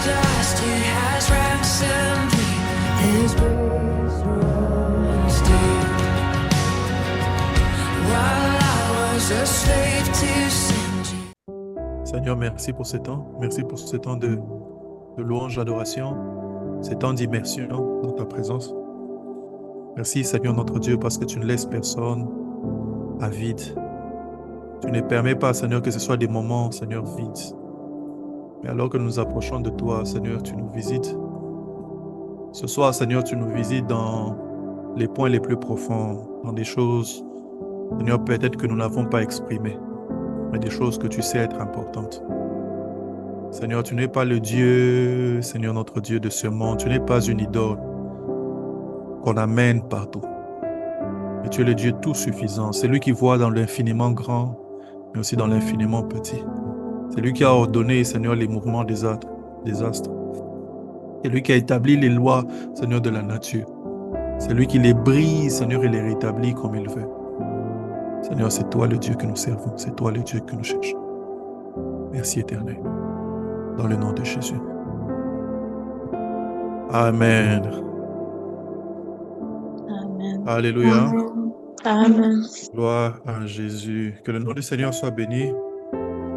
dust, He has ransomed me. His grace runs deep. While I was a slave to sin. Seigneur, merci pour ce temps. Merci pour ce temps de louange, d'adoration, ce temps d'immersion dans ta présence. Merci, Seigneur notre Dieu, parce que tu ne laisses personne à vide. Tu ne permets pas, Seigneur, que ce soit des moments, Seigneur, vides. Mais alors que nous nous approchons de toi, Seigneur, tu nous visites. Ce soir, Seigneur, tu nous visites dans les points les plus profonds, dans des choses, Seigneur, peut-être que nous n'avons pas exprimées, mais des choses que tu sais être importantes. Seigneur, tu n'es pas le Dieu, Seigneur notre Dieu de ce monde. Tu n'es pas une idole qu'on amène partout. Mais tu es le Dieu tout suffisant. C'est lui qui voit dans l'infiniment grand, mais aussi dans l'infiniment petit. C'est lui qui a ordonné, Seigneur, les mouvements des astres. C'est lui qui a établi les lois, Seigneur, de la nature. C'est lui qui les brise, Seigneur, et les rétablit comme il veut. Seigneur, c'est toi le Dieu que nous servons. C'est toi le Dieu que nous cherchons. Merci, Éternel. Dans le nom de Jésus. Amen. Amen. Alléluia. Amen. Gloire à Jésus. Que le nom du Seigneur soit béni.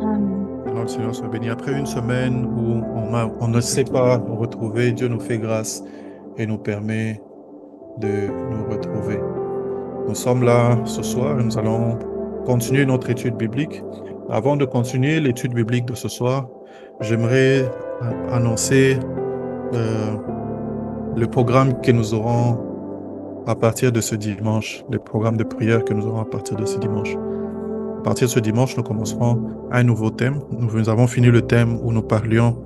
Amen. Que le nom du Seigneur soit béni. Après une semaine où on ne sait pas nous retrouver, Dieu nous fait grâce et nous permet de nous retrouver. Nous sommes là ce soir et nous allons continuer notre étude biblique. Avant de continuer l'étude biblique de ce soir, j'aimerais annoncer le programme que nous aurons à partir de ce dimanche, le programme de prière que nous aurons à partir de ce dimanche. À partir de ce dimanche, nous commencerons un nouveau thème. Nous avons fini le thème où nous parlions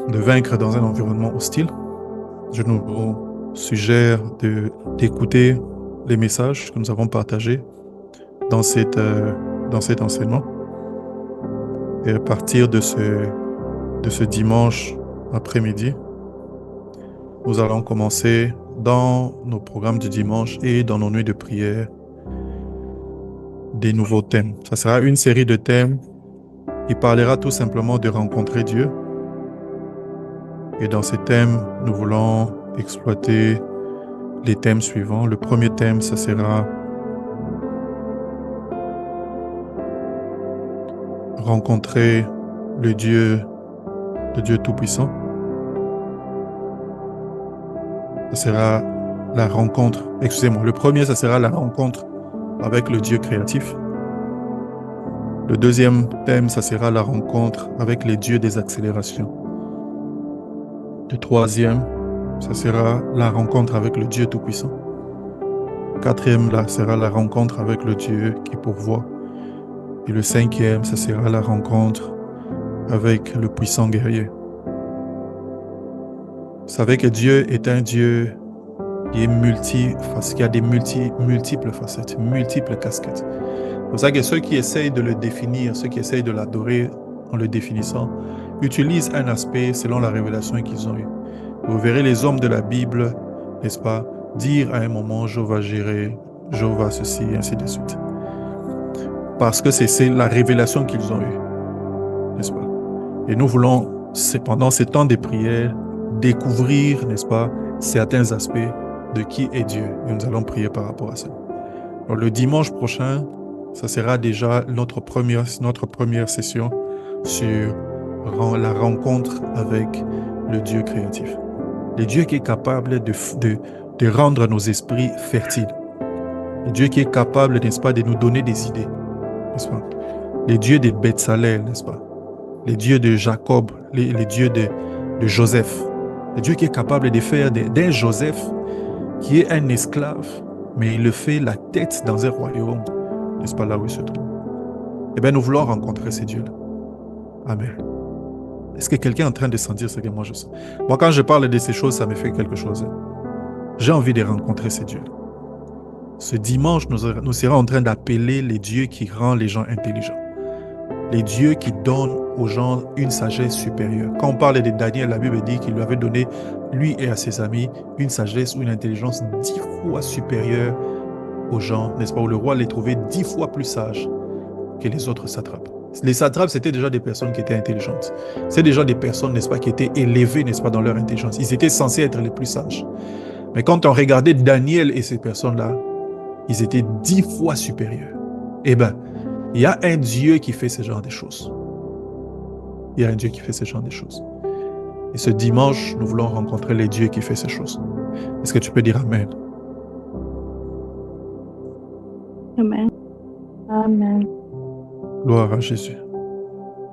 de vaincre dans un environnement hostile. Je nous suggère d'écouter les messages que nous avons partagés dans cet enseignement. Et à partir de ce dimanche après-midi, nous allons commencer dans nos programmes du dimanche et dans nos nuits de prière des nouveaux thèmes. Ça sera une série de thèmes qui parlera tout simplement de rencontrer Dieu. Et dans ces thèmes, nous voulons exploiter les thèmes suivants. Le premier thème, ça sera rencontrer le Dieu Tout-Puissant. Ça sera la rencontre, le premier, ça sera la rencontre avec le Dieu créatif. Le deuxième thème, ça sera la rencontre avec les dieux des accélérations. Le troisième, ça sera la rencontre avec le Dieu Tout-Puissant. Quatrième, là, sera la rencontre avec le Dieu qui pourvoit. Et le cinquième, ça sera la rencontre avec le puissant guerrier. Vous savez que Dieu est un Dieu qui est qui a des multiples facettes, multiples casquettes. C'est pour ça que ceux qui essayent de le définir, ceux qui essayent de l'adorer en le définissant, utilisent un aspect selon la révélation qu'ils ont eue. Vous verrez les hommes de la Bible, n'est-ce pas, dire à un moment, Jéhovah Jireh, Jéhovah ceci, et ainsi de suite. Parce que c'est la révélation qu'ils ont eue, n'est-ce pas? Et nous voulons, pendant ces temps de prière, découvrir, n'est-ce pas, certains aspects de qui est Dieu. Et nous allons prier par rapport à ça. Alors, le dimanche prochain, ça sera déjà notre première session sur la rencontre avec le Dieu créatif. Le Dieu qui est capable de rendre nos esprits fertiles. Le Dieu qui est capable, n'est-ce pas, de nous donner des idées. N'est-ce pas? Les dieux de Betsalel, n'est-ce pas? Les dieux de Jacob, les dieux de Joseph. Le Dieu qui est capable de faire d'un Joseph qui est un esclave, mais il le fait la tête dans un royaume, n'est-ce pas, là où il se trouve. Eh bien, nous voulons rencontrer ces dieux-là. Amen. Est-ce que quelqu'un est en train de sentir ce que moi je sens? Moi, quand je parle de ces choses, ça me fait quelque chose. J'ai envie de rencontrer ces dieux-là. Ce dimanche, nous serons en train d'appeler les dieux qui rendent les gens intelligents. Les dieux qui donnent aux gens une sagesse supérieure. Quand on parle de Daniel, la Bible dit qu'il lui avait donné, lui et à ses amis, une sagesse ou une intelligence 10 fois supérieure aux gens, n'est-ce pas? Où le roi les trouvait 10 fois plus sages que les autres satrapes. Les satrapes, c'était déjà des personnes qui étaient intelligentes. C'est déjà des personnes, n'est-ce pas, qui étaient élevées, n'est-ce pas, dans leur intelligence. Ils étaient censés être les plus sages. Mais quand on regardait Daniel et ces personnes-là, ils étaient 10 fois supérieurs. Eh bien, il y a un Dieu qui fait ce genre de choses. Il y a un Dieu qui fait ce genre de choses. Et ce dimanche, nous voulons rencontrer les dieux qui fait ces choses. Est-ce que tu peux dire Amen? Amen. Amen. Gloire à Jésus.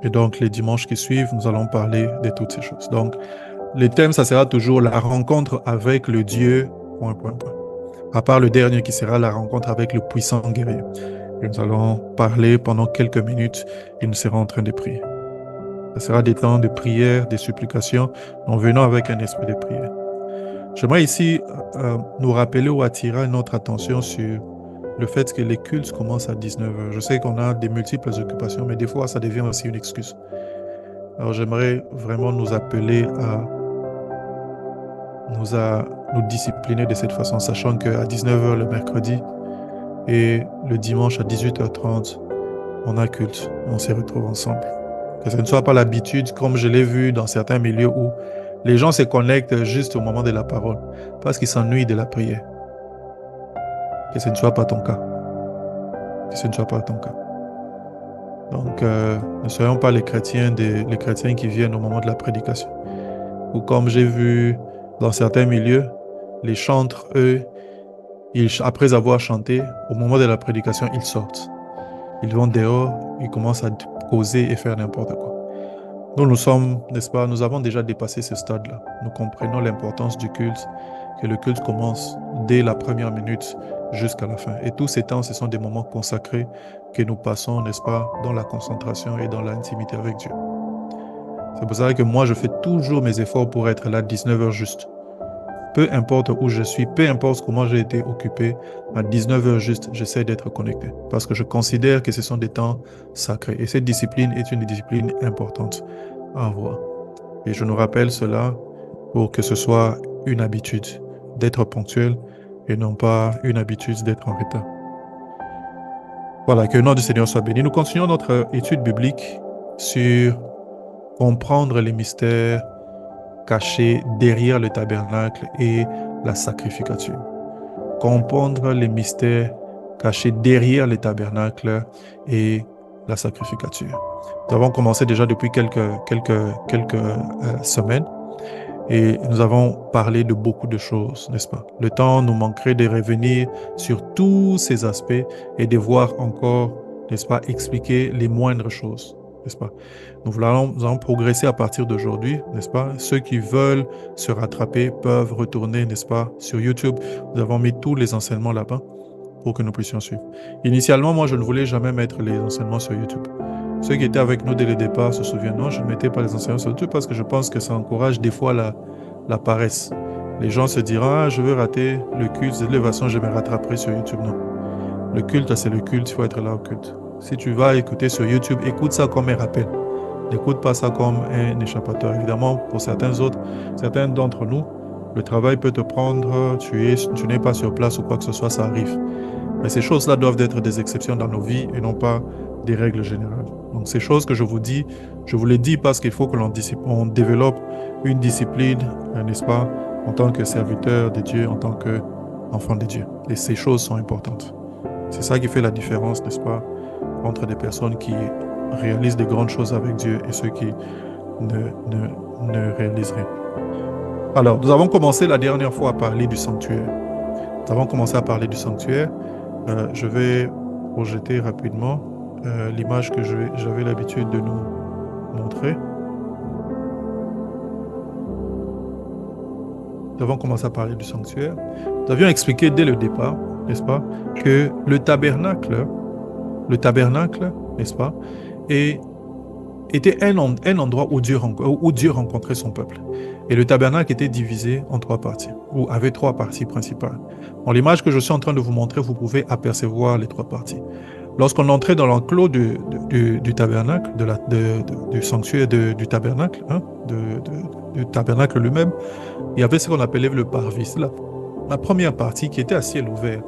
Et donc, les dimanches qui suivent, nous allons parler de toutes ces choses. Donc, le thème, ça sera toujours la rencontre avec le Dieu, ... À part le dernier qui sera la rencontre avec le puissant guerrier. Et nous allons parler pendant quelques minutes et nous serons en train de prier. Ce sera des temps de prière, de supplication, en venant avec un esprit de prière. J'aimerais ici nous rappeler ou attirer notre attention sur le fait que les cultes commencent à 19h. Je sais qu'on a des multiples occupations, mais des fois, ça devient aussi une excuse. Alors, j'aimerais vraiment nous appeler à nous discipliner de cette façon, sachant qu'à 19h le mercredi et le dimanche à 18h30, on a culte, on se retrouve ensemble. Que ce ne soit pas l'habitude, comme je l'ai vu dans certains milieux où les gens se connectent juste au moment de la parole, parce qu'ils s'ennuient de la prière. Que ce ne soit pas ton cas. Que ce ne soit pas ton cas. Donc, ne soyons pas les chrétiens qui viennent au moment de la prédication. Ou comme j'ai vu dans certains milieux, les chantres, eux, après avoir chanté, au moment de la prédication, ils sortent. Ils vont dehors, ils commencent à causer et faire n'importe quoi. Nous sommes, n'est-ce pas, nous avons déjà dépassé ce stade-là. Nous comprenons l'importance du culte, que le culte commence dès la première minute jusqu'à la fin. Et tous ces temps, ce sont des moments consacrés que nous passons, n'est-ce pas, dans la concentration et dans l'intimité avec Dieu. C'est pour ça que moi, je fais toujours mes efforts pour être là 19h juste. Peu importe où je suis, peu importe comment j'ai été occupé, à 19h juste, j'essaie d'être connecté. Parce que je considère que ce sont des temps sacrés. Et cette discipline est une discipline importante à avoir. Et je nous rappelle cela pour que ce soit une habitude d'être ponctuel et non pas une habitude d'être en retard. Voilà, que le nom du Seigneur soit béni. Nous continuons notre étude biblique sur comprendre les mystères cachés derrière le tabernacle et la sacrificature. Comprendre les mystères cachés derrière le tabernacle et la sacrificature. Nous avons commencé déjà depuis quelques semaines et nous avons parlé de beaucoup de choses, n'est-ce pas? Le temps nous manquerait de revenir sur tous ces aspects et de voir encore, n'est-ce pas, expliquer les moindres choses, n'est-ce pas? Nous allons progresser à partir d'aujourd'hui, n'est-ce pas? Ceux qui veulent se rattraper peuvent retourner, n'est-ce pas, sur YouTube. Nous avons mis tous les enseignements là-bas pour que nous puissions suivre. Initialement, moi, je ne voulais jamais mettre les enseignements sur YouTube. Ceux qui étaient avec nous dès le départ se souviennent, non, je ne mettais pas les enseignements sur YouTube parce que je pense que ça encourage des fois la paresse. Les gens se diront, ah, je veux rater le culte, de toute façon, je me rattraperai sur YouTube. Non. Le culte, c'est le culte, il faut être là au culte. Si tu vas écouter sur YouTube, écoute ça comme un rappel. N'écoute pas ça comme un échappatoire. Évidemment, pour certains d'entre nous, le travail peut te prendre, tu n'es pas sur place ou quoi que ce soit, ça arrive. Mais ces choses-là doivent être des exceptions dans nos vies et non pas des règles générales. Donc ces choses que je vous dis, je vous les dis parce qu'il faut que l'on développe une discipline, n'est-ce pas, en tant que serviteur de Dieu, en tant qu'enfant de Dieu. Et ces choses sont importantes. C'est ça qui fait la différence, n'est-ce pas, entre des personnes qui réalisent des grandes choses avec Dieu et ceux qui ne réalisent rien. Alors, nous avons commencé la dernière fois à parler du sanctuaire. Nous avons commencé à parler du sanctuaire. Je vais projeter rapidement l'image que j'avais l'habitude de nous montrer. Nous avons commencé à parler du sanctuaire. Nous avions expliqué dès le départ, n'est-ce pas, que le tabernacle, n'est-ce pas, était un endroit où Dieu rencontrait son peuple. Et le tabernacle était divisé en 3 parties, ou avait 3 parties principales. Dans l'image que je suis en train de vous montrer, vous pouvez apercevoir les 3 parties. Lorsqu'on entrait dans l'enclos du tabernacle, du sanctuaire du tabernacle, du tabernacle lui-même, il y avait ce qu'on appelait le parvis, la première partie qui était à ciel ouvert,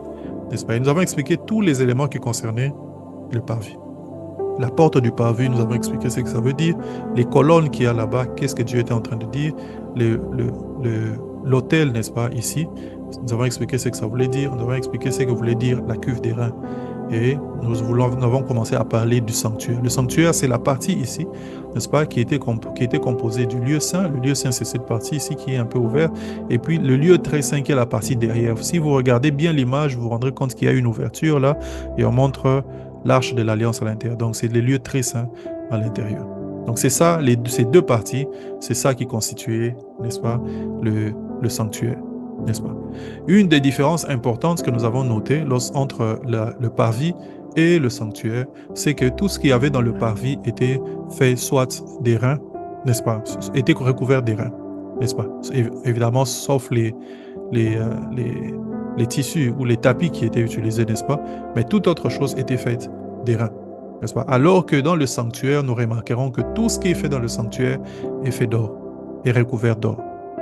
n'est-ce pas? Et nous avons expliqué tous les éléments qui concernaient le parvis. La porte du parvis, nous avons expliqué ce que ça veut dire. Les colonnes qu'il y a là-bas, qu'est-ce que Dieu était en train de dire. L'autel, n'est-ce pas, ici, nous avons expliqué ce que ça voulait dire. Nous avons expliqué ce que voulait dire la cuve d'airain. Et nous avons commencé à parler du sanctuaire. Le sanctuaire, c'est la partie ici, n'est-ce pas, qui était composée du lieu saint. Le lieu saint, c'est cette partie ici qui est un peu ouverte. Et puis, le lieu très saint qui est la partie derrière. Si vous regardez bien l'image, vous vous rendrez compte qu'il y a une ouverture là et on montre l'arche de l'alliance à l'intérieur. Donc, c'est les lieux très saints à l'intérieur. Donc, c'est ça, ces deux parties, c'est ça qui constituait, n'est-ce pas, le sanctuaire. N'est-ce pas? Une des différences importantes que nous avons notées entre le parvis et le sanctuaire, c'est que tout ce qu'il y avait dans le parvis était fait soit d'airain, n'est-ce pas? Était recouvert d'airain, n'est-ce pas? Évidemment, sauf les tissus ou les tapis qui étaient utilisés, n'est-ce pas? Mais toute autre chose était faite d'airain, n'est-ce pas? Alors que dans le sanctuaire, nous remarquerons que tout ce qui est fait dans le sanctuaire est fait d'or, est recouvert d'or.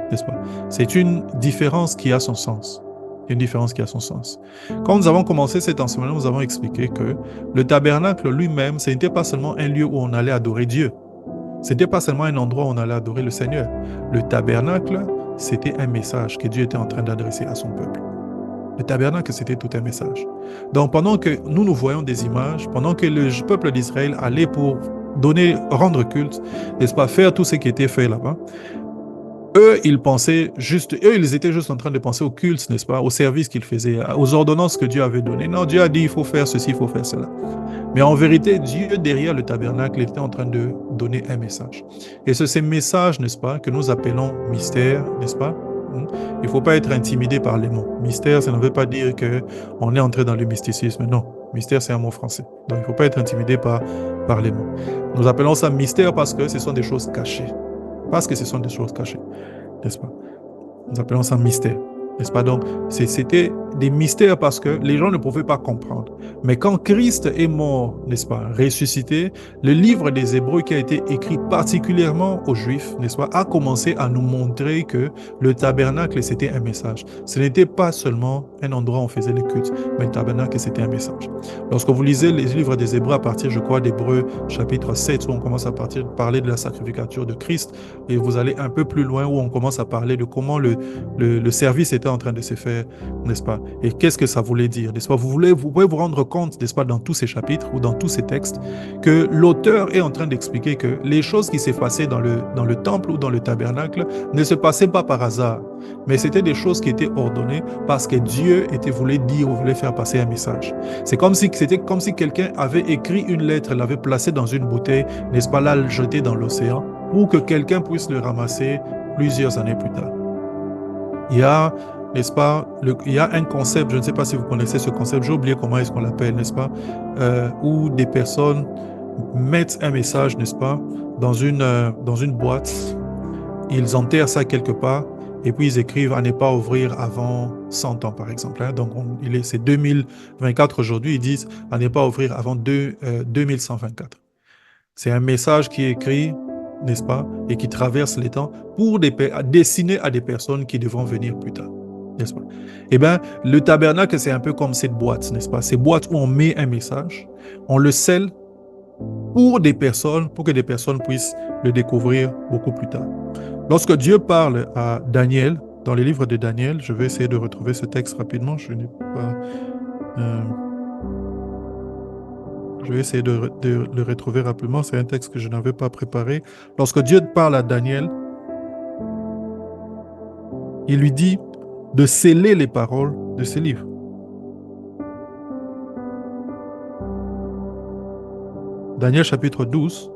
N'est-ce pas? C'est une différence qui a son sens. Une différence qui a son sens. Quand nous avons commencé cet enseignement, nous avons expliqué que le tabernacle lui-même, ce n'était pas seulement un lieu où on allait adorer Dieu. Ce n'était pas seulement un endroit où on allait adorer le Seigneur. Le tabernacle, c'était un message que Dieu était en train d'adresser à son peuple. Le tabernacle, c'était tout un message. Donc, pendant que nous voyons des images, pendant que le peuple d'Israël allait pour rendre culte, n'est-ce pas, faire tout ce qui était fait là-bas, ils étaient juste en train de penser au culte, n'est-ce pas, au service qu'ils faisaient, aux ordonnances que Dieu avait données. Non, Dieu a dit, il faut faire ceci, il faut faire cela. Mais en vérité, Dieu, derrière le tabernacle, était en train de donner un message. Et c'est ces messages, n'est-ce pas, que nous appelons mystère, n'est-ce pas? Il ne faut pas être intimidé par les mots. Mystère, ça ne veut pas dire qu'on est entré dans le mysticisme. Non, mystère, c'est un mot français. Donc, il ne faut pas être intimidé par les mots. Nous appelons ça mystère parce que ce sont des choses cachées. Parce que ce sont des choses cachées, n'est-ce pas? Nous appelons ça mystère, n'est-ce pas? Donc, c'était des mystères parce que les gens ne pouvaient pas comprendre. Mais quand Christ est mort, n'est-ce pas, ressuscité, le livre des Hébreux qui a été écrit particulièrement aux Juifs, n'est-ce pas, a commencé à nous montrer que le tabernacle, c'était un message. Ce n'était pas seulement un endroit où on faisait le culte, mais le tabernacle, c'était un message. Lorsque vous lisez les livres des Hébreux à partir, je crois, d'Hébreux chapitre 7, où on commence à parler de la sacrificature de Christ, et vous allez un peu plus loin où on commence à parler de comment le service était en train de se faire, n'est-ce pas? Et qu'est-ce que ça voulait dire, n'est-ce pas? Vous pouvez vous rendre compte, n'est-ce pas, dans tous ces chapitres ou dans tous ces textes, que l'auteur est en train d'expliquer que les choses qui s'est passées dans le temple ou dans le tabernacle ne se passaient pas par hasard, mais c'était des choses qui étaient ordonnées parce que Dieu voulait dire ou voulait faire passer un message. C'était comme si quelqu'un avait écrit une lettre, l'avait placée dans une bouteille, n'est-ce pas, là, le jeter dans l'océan, pour que quelqu'un puisse le ramasser plusieurs années plus tard. Il y a, n'est-ce pas, il y a un concept, je ne sais pas si vous connaissez ce concept, j'ai oublié comment est-ce qu'on l'appelle, n'est-ce pas, où des personnes mettent un message, n'est-ce pas, dans une boîte, ils enterrent ça quelque part, et puis ils écrivent à ne pas ouvrir avant 100 ans, par exemple. Hein. Donc, c'est 2024 aujourd'hui, ils disent à ne pas ouvrir avant 2124. C'est un message qui est écrit, n'est-ce pas, et qui traverse les temps pour destiné à des personnes qui devront venir plus tard, n'est-ce pas? Eh bien, le tabernacle, c'est un peu comme cette boîte, n'est-ce pas? Ces boîtes où on met un message, on le scelle pour que des personnes puissent le découvrir beaucoup plus tard. Lorsque Dieu parle à Daniel, dans les livres de Daniel, je vais essayer de retrouver ce texte rapidement, je vais essayer de le retrouver rapidement, c'est un texte que je n'avais pas préparé. Lorsque Dieu parle à Daniel, il lui dit de sceller les paroles de ce livre. Daniel chapitre 12,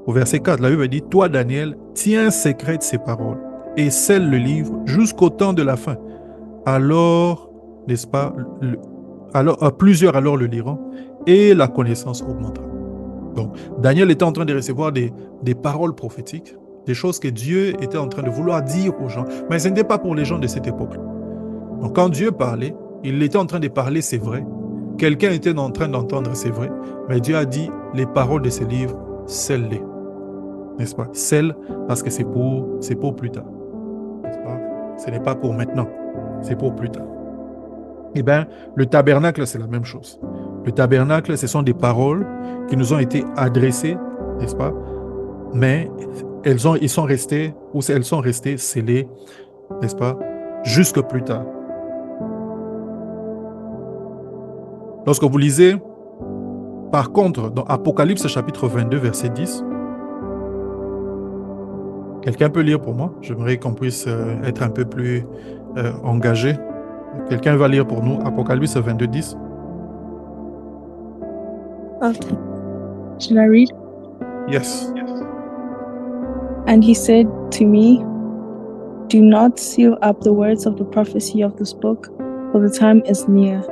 au verset 4, la Bible dit « Toi, Daniel, tiens secrète ces paroles et scelle le livre jusqu'au temps de la fin. Alors, n'est-ce pas, plusieurs alors le liront et la connaissance augmentera. » Donc, Daniel était en train de recevoir des paroles prophétiques, des choses que Dieu était en train de vouloir dire aux gens, mais ce n'était pas pour les gens de cette époque. Donc, quand Dieu parlait, il était en train de parler, c'est vrai. Quelqu'un était en train d'entendre, c'est vrai. Mais Dieu a dit, les paroles de ce livre, scelle-les. N'est-ce pas? Scelle, parce que c'est pour plus tard. N'est-ce pas? Ce n'est pas pour maintenant, c'est pour plus tard. Eh bien, le tabernacle, c'est la même chose. Le tabernacle, ce sont des paroles qui nous ont été adressées, n'est-ce pas? Mais elles sont restées scellées, n'est-ce pas? Jusque plus tard. Lorsque vous lisez, par contre, dans Apocalypse chapitre 22, verset 10, quelqu'un peut lire pour moi? J'aimerais qu'on puisse être un peu plus engagé. Quelqu'un va lire pour nous Apocalypse 22, 10. Okay. Should I read? Yes. And he said to me, do not seal up the words of the prophecy of this book, for the time is near.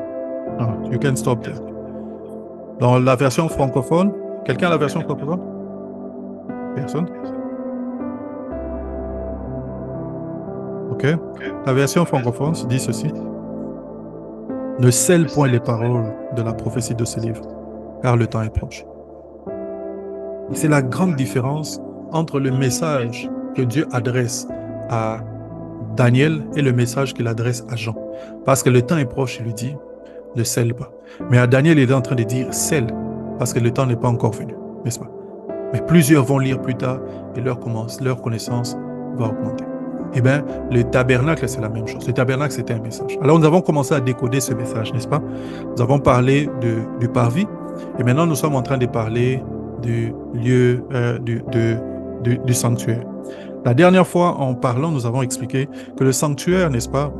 Ah, you can stop there. Dans la version francophone, quelqu'un a la version francophone? Personne? Ok. La version francophone dit ceci. Ne scelle point les paroles de la prophétie de ce livre, car le temps est proche. C'est la grande différence entre le message que Dieu adresse à Daniel et le message qu'il adresse à Jean. Parce que le temps est proche, il lui dit, ne scelle pas. Mais à Daniel, il est en train de dire scelle, parce que le temps n'est pas encore venu, n'est-ce pas? Mais plusieurs vont lire plus tard et leur connaissance va augmenter. Eh bien, le tabernacle, c'est la même chose. Le tabernacle, c'était un message. Alors, nous avons commencé à décoder ce message, n'est-ce pas? Nous avons parlé du parvis et maintenant, nous sommes en train de parler du lieu, du sanctuaire. La dernière fois, en parlant, nous avons expliqué que le sanctuaire, n'est-ce pas,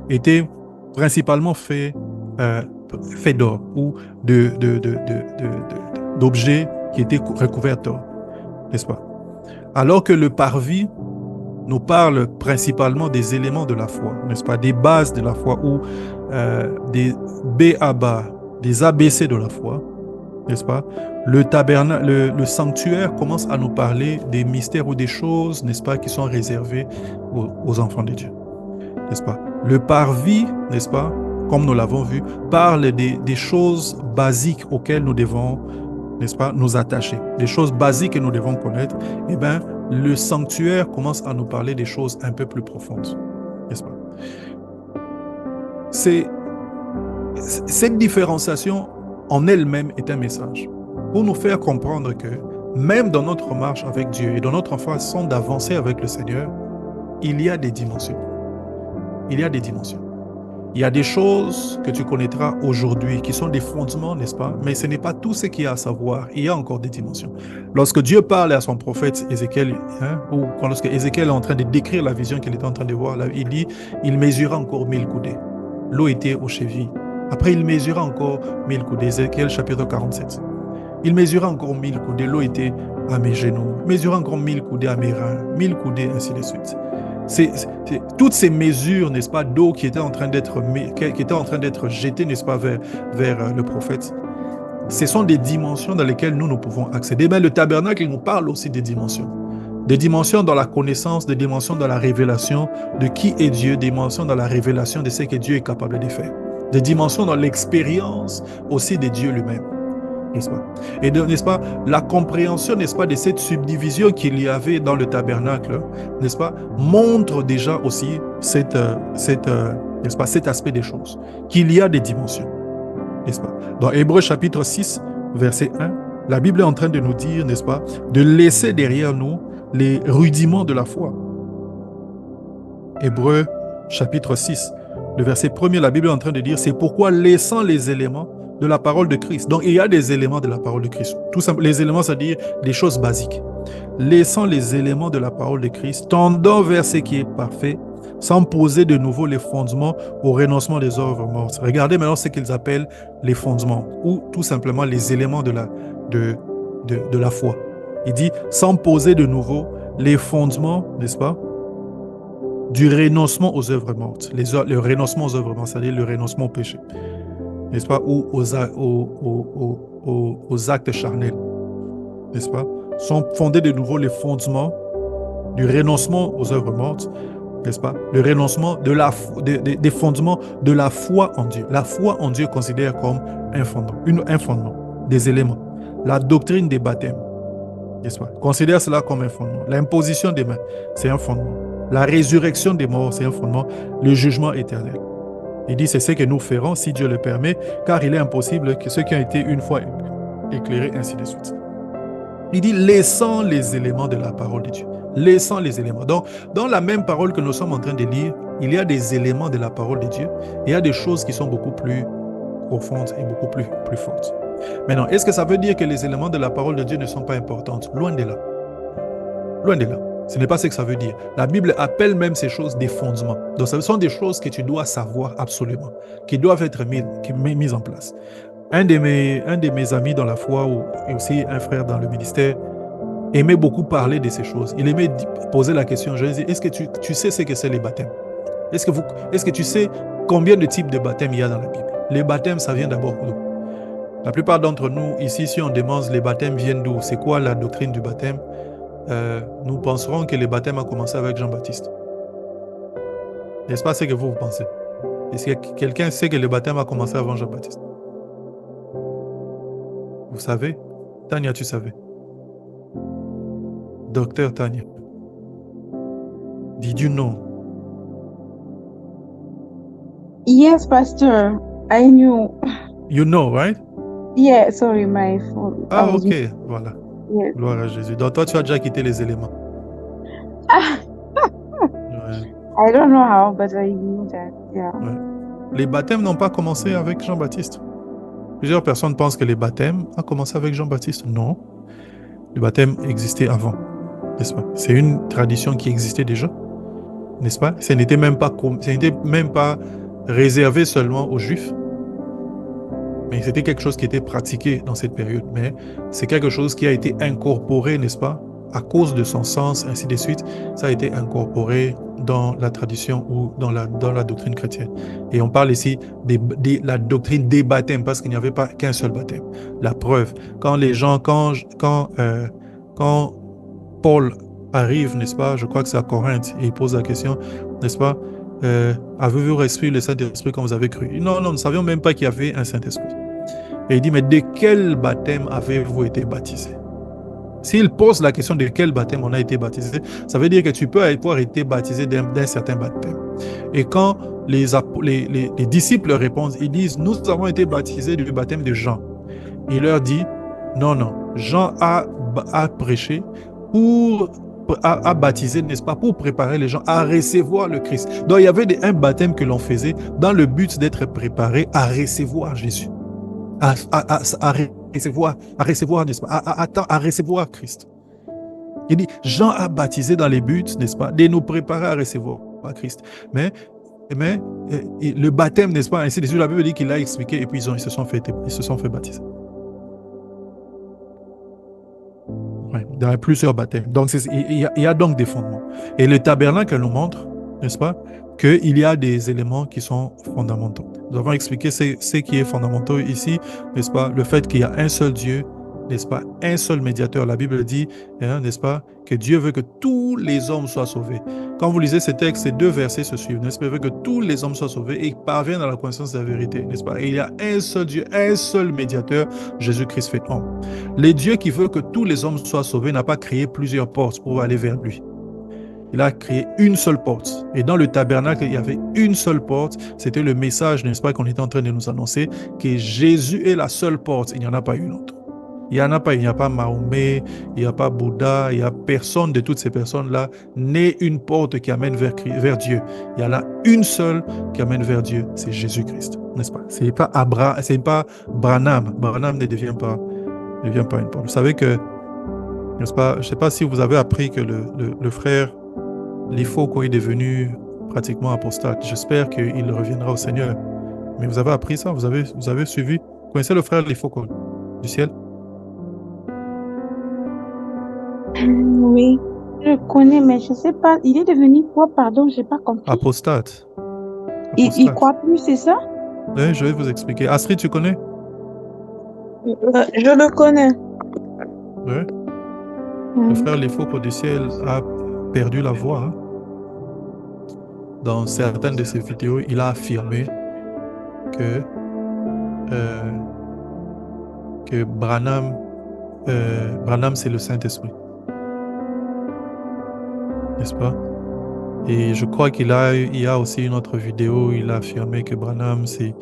était principalement fait d'or ou d'objets qui étaient recouverts d'or, n'est-ce pas? Alors que le parvis nous parle principalement des éléments de la foi, n'est-ce pas? Des bases de la foi ou des B.A.B.A., des ABC de la foi, n'est-ce pas? Le tabernacle, le sanctuaire commence à nous parler des mystères ou des choses, n'est-ce pas, qui sont réservées aux enfants de Dieu, n'est-ce pas? Le parvis, n'est-ce pas, comme nous l'avons vu, parle des choses basiques auxquelles nous devons, n'est-ce pas, nous attacher, des choses basiques que nous devons connaître. Eh bien, le sanctuaire commence à nous parler des choses un peu plus profondes, n'est-ce pas? Cette différenciation en elle-même est un message pour nous faire comprendre que même dans notre marche avec Dieu et dans notre façon d'avancer avec le Seigneur, il y a des dimensions. Il y a des dimensions. Il y a des choses que tu connaîtras aujourd'hui qui sont des fondements, n'est-ce pas? Mais ce n'est pas tout ce qu'il y a à savoir. Il y a encore des dimensions. Lorsque Dieu parle à son prophète Ézéchiel, ou lorsque Ézéchiel est en train de décrire la vision qu'il était en train de voir, là, il dit, il mesura encore 1000 coudées. L'eau était aux chevilles. Après, il mesura encore 1000 coudées. Ézéchiel chapitre 47. Il mesura encore 1000 coudées. L'eau était à mes genoux. Il mesura encore 1000 coudées à mes reins. 1000 coudées, ainsi de suite. Toutes ces mesures, n'est-ce pas, d'eau qui étaient en train d'être jetées, n'est-ce pas, vers le prophète, ce sont des dimensions dans lesquelles nous pouvons accéder. Mais le tabernacle, il nous parle aussi des dimensions dans la connaissance, des dimensions dans la révélation de qui est Dieu, des dimensions dans la révélation de ce que Dieu est capable de faire, des dimensions dans l'expérience aussi de Dieu lui-même. N'est-ce pas? Et n'est-ce pas, la compréhension, n'est-ce pas, de cette subdivision qu'il y avait dans le tabernacle, n'est-ce pas, montre déjà aussi n'est-ce pas, cet aspect des choses, qu'il y a des dimensions, n'est-ce pas? Dans Hébreux chapitre 6, verset 1, la Bible est en train de nous dire, n'est-ce pas, de laisser derrière nous les rudiments de la foi. Hébreux chapitre 6, le verset 1er, la Bible est en train de dire, c'est pourquoi laissant les éléments de la parole de Christ. Donc, il y a des éléments de la parole de Christ. Tout simplement, les éléments, c'est-à-dire des choses basiques. Laissant les éléments de la parole de Christ, tendant vers ce qui est parfait, sans poser de nouveau les fondements au renoncement des œuvres mortes. Regardez maintenant ce qu'ils appellent les fondements, ou tout simplement les éléments de la foi. Il dit, sans poser de nouveau les fondements, n'est-ce pas, du renoncement aux œuvres mortes. Le renoncement aux œuvres mortes, c'est-à-dire le renoncement au péché, n'est-ce pas, ou aux actes charnels, n'est-ce pas, sont fondés de nouveau les fondements du renoncement aux œuvres mortes, n'est-ce pas, le renoncement des fondements de la foi en Dieu. La foi en Dieu considère comme un fondement, des éléments. La doctrine des baptêmes, n'est-ce pas, considère cela comme un fondement. L'imposition des mains, c'est un fondement. La résurrection des morts, c'est un fondement. Le jugement éternel. Il dit, c'est ce que nous ferons si Dieu le permet, car il est impossible que ceux qui ont été une fois éclairés, ainsi de suite. Il dit, laissant les éléments de la parole de Dieu. Laissant les éléments. Donc, dans la même parole que nous sommes en train de lire, il y a des éléments de la parole de Dieu. Et il y a des choses qui sont beaucoup plus profondes et beaucoup plus fortes. Maintenant, est-ce que ça veut dire que les éléments de la parole de Dieu ne sont pas importants? Loin de là. Loin de là. Ce n'est pas ce que ça veut dire. La Bible appelle même ces choses des fondements. Donc, ce sont des choses que tu dois savoir absolument, qui doivent être mises en place. Un de mes amis dans la foi, et aussi un frère dans le ministère, aimait beaucoup parler de ces choses. Il aimait poser la question, je lui dis, est-ce que tu sais ce que c'est les baptêmes? Est-ce que tu sais combien de types de baptêmes il y a dans la Bible? Les baptêmes, ça vient d'abord d'où? La plupart d'entre nous, ici, si on demande les baptêmes viennent d'où, c'est quoi la doctrine du baptême? Nous penserons que le baptême a commencé avec Jean-Baptiste. N'est-ce pas ce que vous pensez? Est-ce que quelqu'un sait que le baptême a commencé avant Jean-Baptiste? Vous savez? Tania, tu savais? Docteur Tania. Did you know? Yes, Pastor. I knew. You know, right? Yeah, sorry, my phone. Ah, ok. Voilà. Yes. Gloire à Jésus. Donc, toi, tu as déjà quitté les éléments. Ouais. I don't know how, but I knew that. Yeah. Ouais. Les baptêmes n'ont pas commencé avec Jean-Baptiste. Plusieurs personnes pensent que les baptêmes ont commencé avec Jean-Baptiste. Non. Le baptême existait avant, n'est-ce pas? C'est une tradition qui existait déjà, n'est-ce pas? Ce n'était même pas réservé seulement aux Juifs, mais c'était quelque chose qui était pratiqué dans cette période. Mais c'est quelque chose qui a été incorporé, n'est-ce pas? À cause de son sens, ainsi de suite, ça a été incorporé dans la tradition ou dans la doctrine chrétienne. Et on parle ici de la doctrine des baptêmes, parce qu'il n'y avait pas qu'un seul baptême. La preuve, quand Paul arrive, n'est-ce pas, je crois que c'est à Corinthe, et il pose la question, n'est-ce pas, avez-vous reçu le Saint-Esprit comme vous avez cru? Non, nous ne savions même pas qu'il y avait un Saint-Esprit. Et il dit, mais de quel baptême avez-vous été baptisé? S'il pose la question de quel baptême on a été baptisé, ça veut dire que tu peux avoir été baptisé d'un certain baptême. Et quand les disciples répondent, ils disent, nous avons été baptisés du baptême de Jean. Il leur dit, non, Jean a prêché a baptisé, n'est-ce pas, pour préparer les gens à recevoir le Christ. Donc il y avait un baptême que l'on faisait dans le but d'être préparé à recevoir Jésus, à recevoir, n'est-ce pas, à recevoir Christ. Il dit, Jean a baptisé dans les buts, n'est-ce pas, de nous préparer à recevoir Christ. Mais le baptême, n'est-ce pas, ainsi de suite, la Bible dit qu'il a expliqué, et puis ils se sont fait baptiser. Ouais, il y a plusieurs baptêmes. Donc, il y a donc des fondements. Et le tabernacle nous montre, n'est-ce pas, qu'il y a des éléments qui sont fondamentaux. Nous avons expliqué ce qui est fondamental ici, n'est-ce pas, le fait qu'il y a un seul Dieu, n'est-ce pas, un seul médiateur. La Bible dit, n'est-ce pas, que Dieu veut que tous les hommes soient sauvés. Quand vous lisez ces textes, ces deux versets se suivent, n'est-ce pas, il veut que tous les hommes soient sauvés et parviennent à la connaissance de la vérité, n'est-ce pas. Et il y a un seul Dieu, un seul médiateur, Jésus-Christ fait homme. Le Dieu qui veut que tous les hommes soient sauvés n'a pas créé plusieurs portes pour aller vers lui. Il a créé une seule porte. Et dans le tabernacle, il y avait une seule porte. C'était le message, n'est-ce pas, qu'on était en train de nous annoncer, que Jésus est la seule porte. Il n'y en a pas une autre. Il n'y en a pas, il n'y a pas Mahomet, il n'y a pas Bouddha, il n'y a personne de toutes ces personnes-là n'est une porte qui amène vers Dieu. Il y en a une seule qui amène vers Dieu, c'est Jésus-Christ, n'est-ce pas? C'est pas Branham. Branham ne devient pas une porte. Vous savez que, n'est-ce pas, je ne sais pas si vous avez appris que le frère Lifoko est devenu pratiquement apostate. J'espère qu'il reviendra au Seigneur. Mais vous avez appris ça? Vous avez suivi? Vous connaissez le frère Lifoko du ciel? Oui, je le connais, mais je ne sais pas. Il est devenu quoi? Pardon, je n'ai pas compris. Apostate. Il croit plus, c'est ça? Oui, je vais vous expliquer. Astrid, tu connais? Je le connais. Oui. Le frère Lifoko du ciel a perdu la voix. Hein. Dans certaines de ses vidéos, il a affirmé que Branham c'est le Saint-Esprit. N'est-ce pas? Et je crois il y a aussi une autre vidéo où il a affirmé que Branham, c'est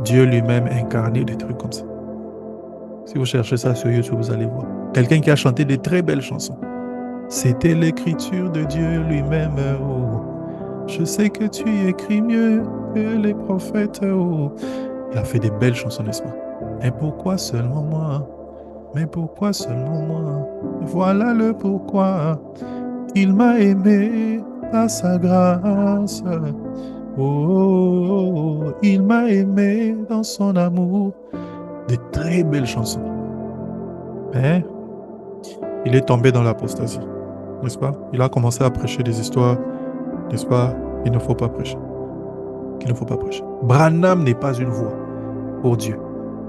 Dieu lui-même incarné, des trucs comme ça. Si vous cherchez ça sur YouTube, vous allez voir. Quelqu'un qui a chanté de très belles chansons. C'était l'écriture de Dieu lui-même. Oh. Je sais que tu écris mieux que les prophètes. Oh. Il a fait des belles chansons, n'est-ce pas? Et pourquoi seulement moi? Mais pourquoi seulement moi? Voilà le pourquoi. Il m'a aimé à sa grâce. Oh, il m'a aimé dans son amour. Des très belles chansons. Mais il est tombé dans l'apostasie, n'est-ce pas? Il a commencé à prêcher des histoires, n'est-ce pas? Il ne faut pas prêcher. Qu'il ne faut pas prêcher. Branham n'est pas une voix pour Dieu.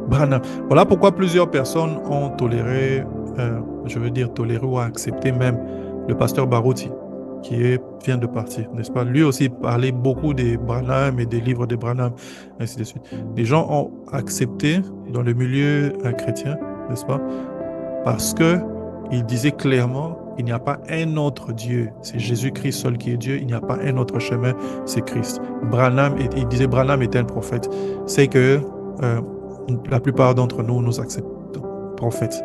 Branham. Voilà pourquoi plusieurs personnes ont toléré, toléré ou accepté même le pasteur Baruti, vient de partir, n'est-ce pas? Lui aussi parlait beaucoup des Branham et des livres de Branham, ainsi de suite. Les gens ont accepté dans le milieu chrétien, n'est-ce pas? Parce que il disait clairement il n'y a pas un autre Dieu. C'est Jésus-Christ seul qui est Dieu. Il n'y a pas un autre chemin, c'est Christ. Il disait Branham était un prophète. C'est que la plupart d'entre nous, nous acceptons prophète,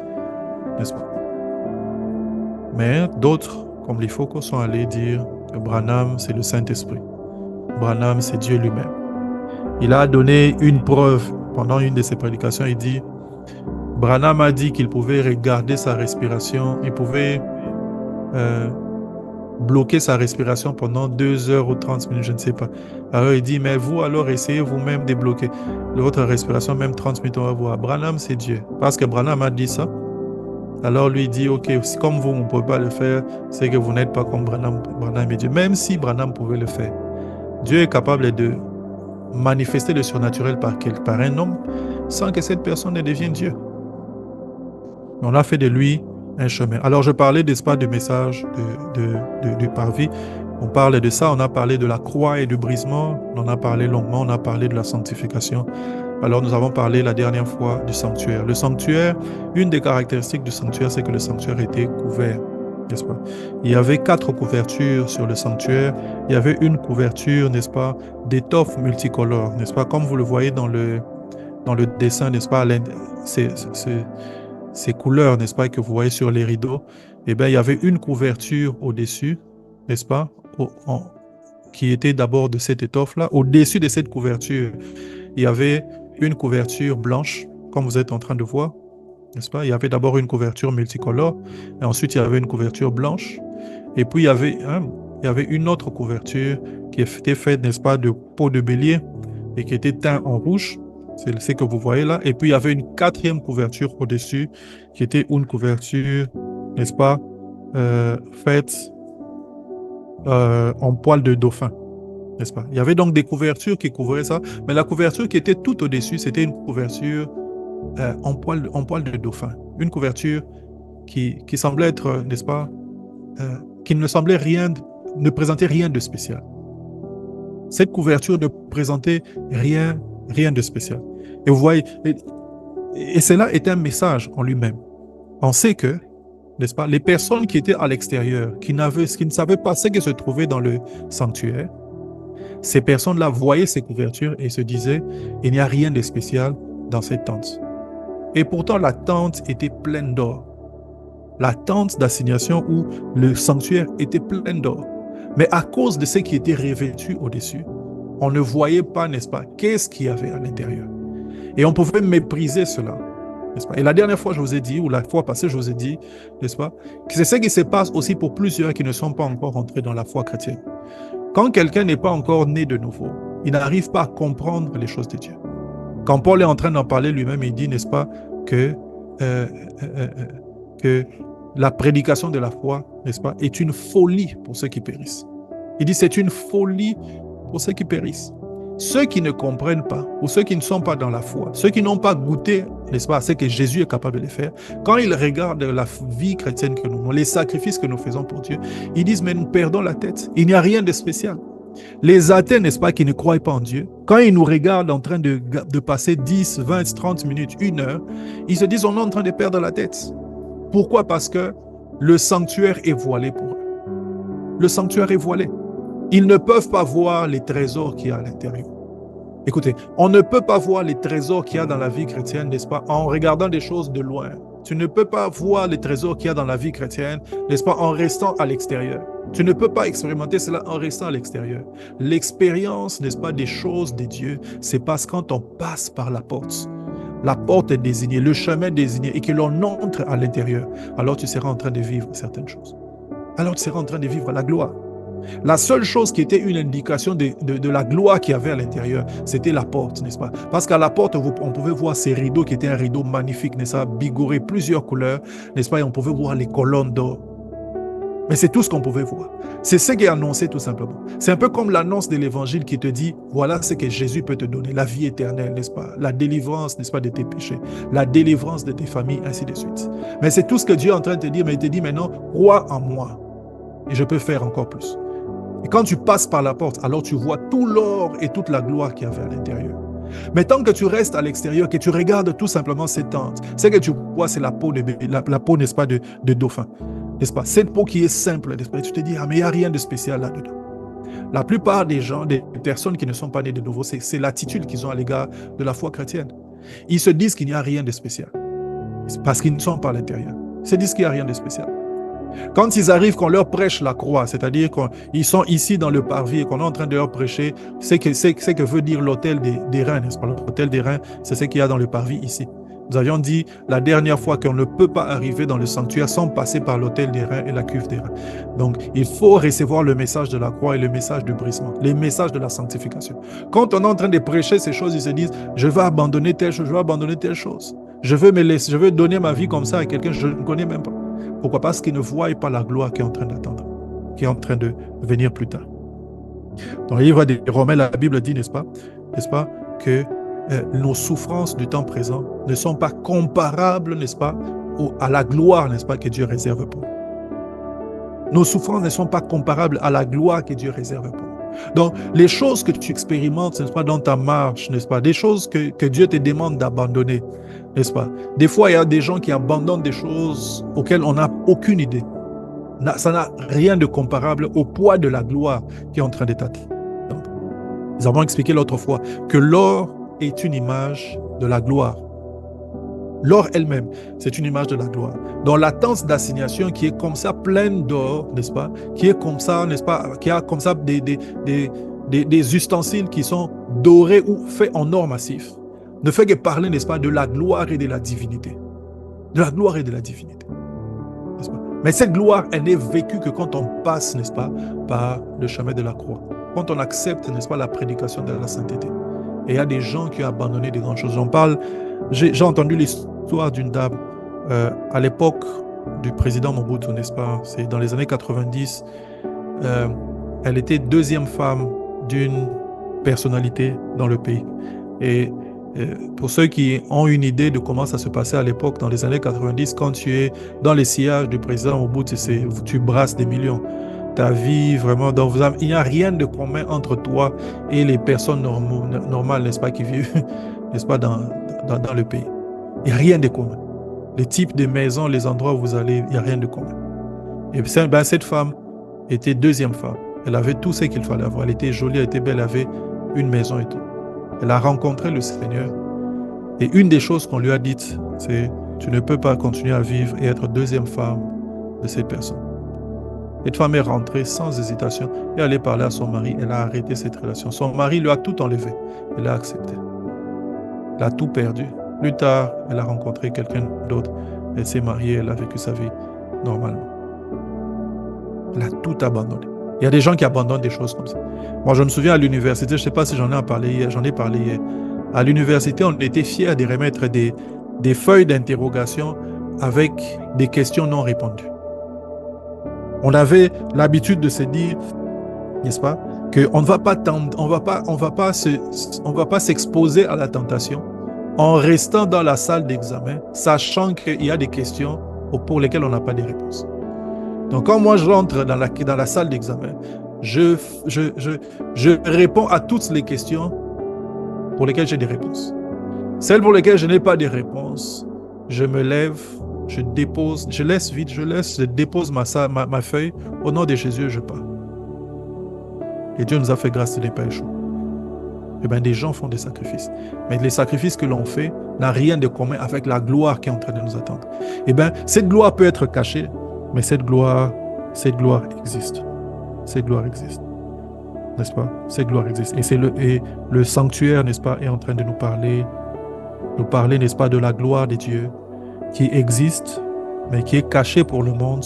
n'est-ce pas? Mais d'autres, comme les Foucault, sont allés dire que Branham, c'est le Saint-Esprit. Branham, c'est Dieu lui-même. Il a donné une preuve pendant une de ses prédications. Il dit, Branham a dit qu'il pouvait regarder sa respiration, il pouvait bloquer sa respiration pendant 2 heures ou 30 minutes, je ne sais pas. Alors il dit, mais vous alors essayez vous-même de bloquer votre respiration, même 30 minutes, on va voir. Branham, c'est Dieu. Parce que Branham a dit ça. Alors lui dit, ok, comme vous ne pouvez pas le faire, c'est que vous n'êtes pas comme Branham et Dieu. Même si Branham pouvait le faire, Dieu est capable de manifester le surnaturel par un homme sans que cette personne ne devienne Dieu. On a fait de lui un chemin. Alors je parlais, n'est-ce pas, du message du parvis. On parle de ça, on a parlé de la croix et du brisement, on en a parlé longuement, on a parlé de la sanctification. Alors nous avons parlé la dernière fois du sanctuaire. Le sanctuaire, une des caractéristiques du sanctuaire, c'est que le sanctuaire était couvert, n'est-ce pas? Il y avait 4 couvertures sur le sanctuaire. Il y avait une couverture, n'est-ce pas, d'étoffes multicolores, n'est-ce pas? Comme vous le voyez dans le dessin, n'est-ce pas, ces couleurs, n'est-ce pas, que vous voyez sur les rideaux. Eh bien, il y avait une couverture au-dessus, n'est-ce pas, qui était d'abord de cette étoffe-là. Au-dessus de cette couverture, il y avait une couverture blanche, comme vous êtes en train de voir, n'est-ce pas? Il y avait d'abord une couverture multicolore, et ensuite il y avait une couverture blanche, et puis il y avait une autre couverture qui était faite, n'est-ce pas, de peau de bélier, et qui était teinte en rouge, c'est ce que vous voyez là, et puis il y avait une 4e couverture au-dessus, qui était une couverture, n'est-ce pas, faite en poil de dauphin. N'est-ce pas? Il y avait donc des couvertures qui couvraient ça, mais la couverture qui était tout au-dessus, c'était une couverture en poil de dauphin. Une couverture qui semblait être, n'est-ce pas, qui ne présentait rien de spécial. Cette couverture ne présentait rien de spécial. Et vous voyez, et cela est un message en lui-même. On sait que, n'est-ce pas, les personnes qui étaient à l'extérieur, qui ne savaient pas ce qui se trouvait dans le sanctuaire, ces personnes-là voyaient ces couvertures et se disaient, il n'y a rien de spécial dans cette tente. Et pourtant, la tente était pleine d'or. La tente d'assignation où le sanctuaire était plein d'or. Mais à cause de ce qui était revêtu au-dessus, on ne voyait pas, n'est-ce pas, qu'est-ce qu'il y avait à l'intérieur. Et on pouvait mépriser cela, n'est-ce pas? Et la dernière fois, je vous ai dit, ou la fois passée, je vous ai dit, n'est-ce pas, que c'est ce qui se passe aussi pour plusieurs qui ne sont pas encore entrés dans la foi chrétienne. Quand quelqu'un n'est pas encore né de nouveau, il n'arrive pas à comprendre les choses de Dieu. Quand Paul est en train d'en parler lui-même, il dit, n'est-ce pas, que la prédication de la foi, n'est-ce pas, est une folie pour ceux qui périssent. Il dit, c'est une folie pour ceux qui périssent. Ceux qui ne comprennent pas, ou ceux qui ne sont pas dans la foi, ceux qui n'ont pas goûté, n'est-ce pas, à ce que Jésus est capable de faire, quand ils regardent la vie chrétienne que nous avons, les sacrifices que nous faisons pour Dieu, ils disent, mais nous perdons la tête. Il n'y a rien de spécial. Les athées, n'est-ce pas, qui ne croient pas en Dieu, quand ils nous regardent en train de passer 10, 20, 30 minutes, 1 heure, ils se disent, on est en train de perdre la tête. Pourquoi? Parce que le sanctuaire est voilé pour eux. Le sanctuaire est voilé. Ils ne peuvent pas voir les trésors qu'il y a à l'intérieur. Écoutez, on ne peut pas voir les trésors qu'il y a dans la vie chrétienne, n'est-ce pas, en regardant des choses de loin. Tu ne peux pas voir les trésors qu'il y a dans la vie chrétienne, n'est-ce pas, en restant à l'extérieur. Tu ne peux pas expérimenter cela en restant à l'extérieur. L'expérience, n'est-ce pas, des choses de Dieu, c'est parce que quand on passe par la porte est désignée, le chemin est désigné, et que l'on entre à l'intérieur, alors tu seras en train de vivre certaines choses. Alors tu seras en train de vivre la gloire. La seule chose qui était une indication de la gloire qu'il y avait à l'intérieur, c'était la porte, n'est-ce pas? Parce qu'à la porte, on pouvait voir ces rideaux qui étaient un rideau magnifique, n'est-ce pas? Bigoré, plusieurs couleurs, n'est-ce pas? Et on pouvait voir les colonnes d'or. Mais c'est tout ce qu'on pouvait voir. C'est ce qui est annoncé tout simplement. C'est un peu comme l'annonce de l'évangile qui te dit, voilà ce que Jésus peut te donner, la vie éternelle, n'est-ce pas? La délivrance, n'est-ce pas, de tes péchés, la délivrance de tes familles, ainsi de suite. Mais c'est tout ce que Dieu est en train de te dire, mais il te dit maintenant, crois en moi et je peux faire encore plus. Et quand tu passes par la porte, alors tu vois tout l'or et toute la gloire qu'il y avait à l'intérieur. Mais tant que tu restes à l'extérieur, que tu regardes tout simplement cette tente, ce que tu vois, c'est la peau, la peau, n'est-ce pas, de dauphin. N'est-ce pas? Cette peau qui est simple, n'est-ce pas? Et tu te dis, ah, mais il n'y a rien de spécial là-dedans. La plupart des gens, des personnes qui ne sont pas nées de nouveau, c'est l'attitude qu'ils ont à l'égard de la foi chrétienne. Ils se disent qu'il n'y a rien de spécial. Parce qu'ils ne sont pas à l'intérieur. Ils se disent qu'il n'y a rien de spécial. Quand ils arrivent, qu'on leur prêche la croix, c'est-à-dire qu'ils sont ici dans le parvis et qu'on est en train de leur prêcher, c'est que veut dire l'autel des reins, n'est-ce pas? L'autel des reins, c'est ce qu'il y a dans le parvis ici. Nous avions dit la dernière fois qu'on ne peut pas arriver dans le sanctuaire sans passer par l'autel des reins et la cuve des reins. Donc, il faut recevoir le message de la croix et le message du brisement, les messages de la sanctification. Quand on est en train de prêcher ces choses, ils se disent, je vais abandonner telle chose, je vais abandonner telle chose. Je veux donner ma vie comme ça à quelqu'un que je ne connais même pas. Pourquoi? Parce qu'ils ne voient pas la gloire qui est en train d'attendre, qui est en train de venir plus tard. Dans le livre des Romains, la Bible dit, n'est-ce pas, que nos souffrances du temps présent ne sont pas comparables, n'est-ce pas, à la gloire, n'est-ce pas, que Dieu réserve pour nous. Nos souffrances ne sont pas comparables à la gloire que Dieu réserve pour nous. Donc, les choses que tu expérimentes, n'est-ce pas, dans ta marche, n'est-ce pas, des choses que Dieu te demande d'abandonner, n'est-ce pas. Des fois, il y a des gens qui abandonnent des choses auxquelles on n'a aucune idée. Ça n'a rien de comparable au poids de la gloire qui est en train de t'attendre. Nous avons expliqué l'autre fois que l'or est une image de la gloire. L'or elle-même, c'est une image de la gloire. Dans la tente d'assignation qui est comme ça, pleine d'or, n'est-ce pas, qui est comme ça, n'est-ce pas, qui a comme ça des ustensiles qui sont dorés ou faits en or massif, ne fait que parler, n'est-ce pas, de la gloire et de la divinité. De la gloire et de la divinité. N'est-ce pas? Mais cette gloire, elle n'est vécue que quand on passe, n'est-ce pas, par le chemin de la croix. Quand on accepte, n'est-ce pas, la prédication de la sainteté. Et il y a des gens qui ont abandonné des grandes choses. J'en parle, j'ai entendu l'histoire d'une dame à l'époque du président Mobutu, n'est-ce pas? C'est dans les années 90. Elle était deuxième femme d'une personnalité dans le pays. Et pour ceux qui ont une idée de comment ça se passait à l'époque, dans les années 90, quand tu es dans les sillages du président Mobutu, tu brasses des millions. Ta vie, vraiment, il n'y a rien de commun entre toi et les personnes normales, n'est-ce pas, qui vivent, n'est-ce pas, dans le pays. Il n'y a rien de commun. Les types de maisons, les endroits où vous allez, il n'y a rien de commun. Et cette femme était deuxième femme. Elle avait tout ce qu'il fallait avoir. Elle était jolie, elle était belle, elle avait une maison et tout. Elle a rencontré le Seigneur. Et une des choses qu'on lui a dites, c'est « Tu ne peux pas continuer à vivre et être deuxième femme de cette personne. » Cette femme est rentrée sans hésitation et allée parler à son mari. Elle a arrêté cette relation. Son mari lui a tout enlevé. Elle a accepté. Elle a tout perdu. Plus tard, elle a rencontré quelqu'un d'autre. Elle s'est mariée. Elle a vécu sa vie normalement. Elle a tout abandonné. Il y a des gens qui abandonnent des choses comme ça. Moi, je me souviens à l'université, je ne sais pas si j'en ai parlé hier. À l'université, on était fiers de remettre des feuilles d'interrogation avec des questions non répondues. On avait l'habitude de se dire, n'est-ce pas, qu'on ne va pas s'exposer à la tentation en restant dans la salle d'examen, sachant qu'il y a des questions pour lesquelles on n'a pas de réponse. Donc, quand moi je rentre dans la salle d'examen, je réponds à toutes les questions pour lesquelles j'ai des réponses. Celles pour lesquelles je n'ai pas de réponse, je me lève je laisse vite, je dépose ma feuille. Au nom de Jésus, je pars. Et Dieu nous a fait grâce de ne pas échouer. Eh bien, des gens font des sacrifices. Mais les sacrifices que l'on fait n'ont rien de commun avec la gloire qui est en train de nous attendre. Eh bien, cette gloire peut être cachée, mais cette gloire existe. Cette gloire existe. N'est-ce pas? Cette gloire existe. Et le sanctuaire, n'est-ce pas, est en train de nous parler, n'est-ce pas, de la gloire de Dieu qui existe, mais qui est cachée pour le monde,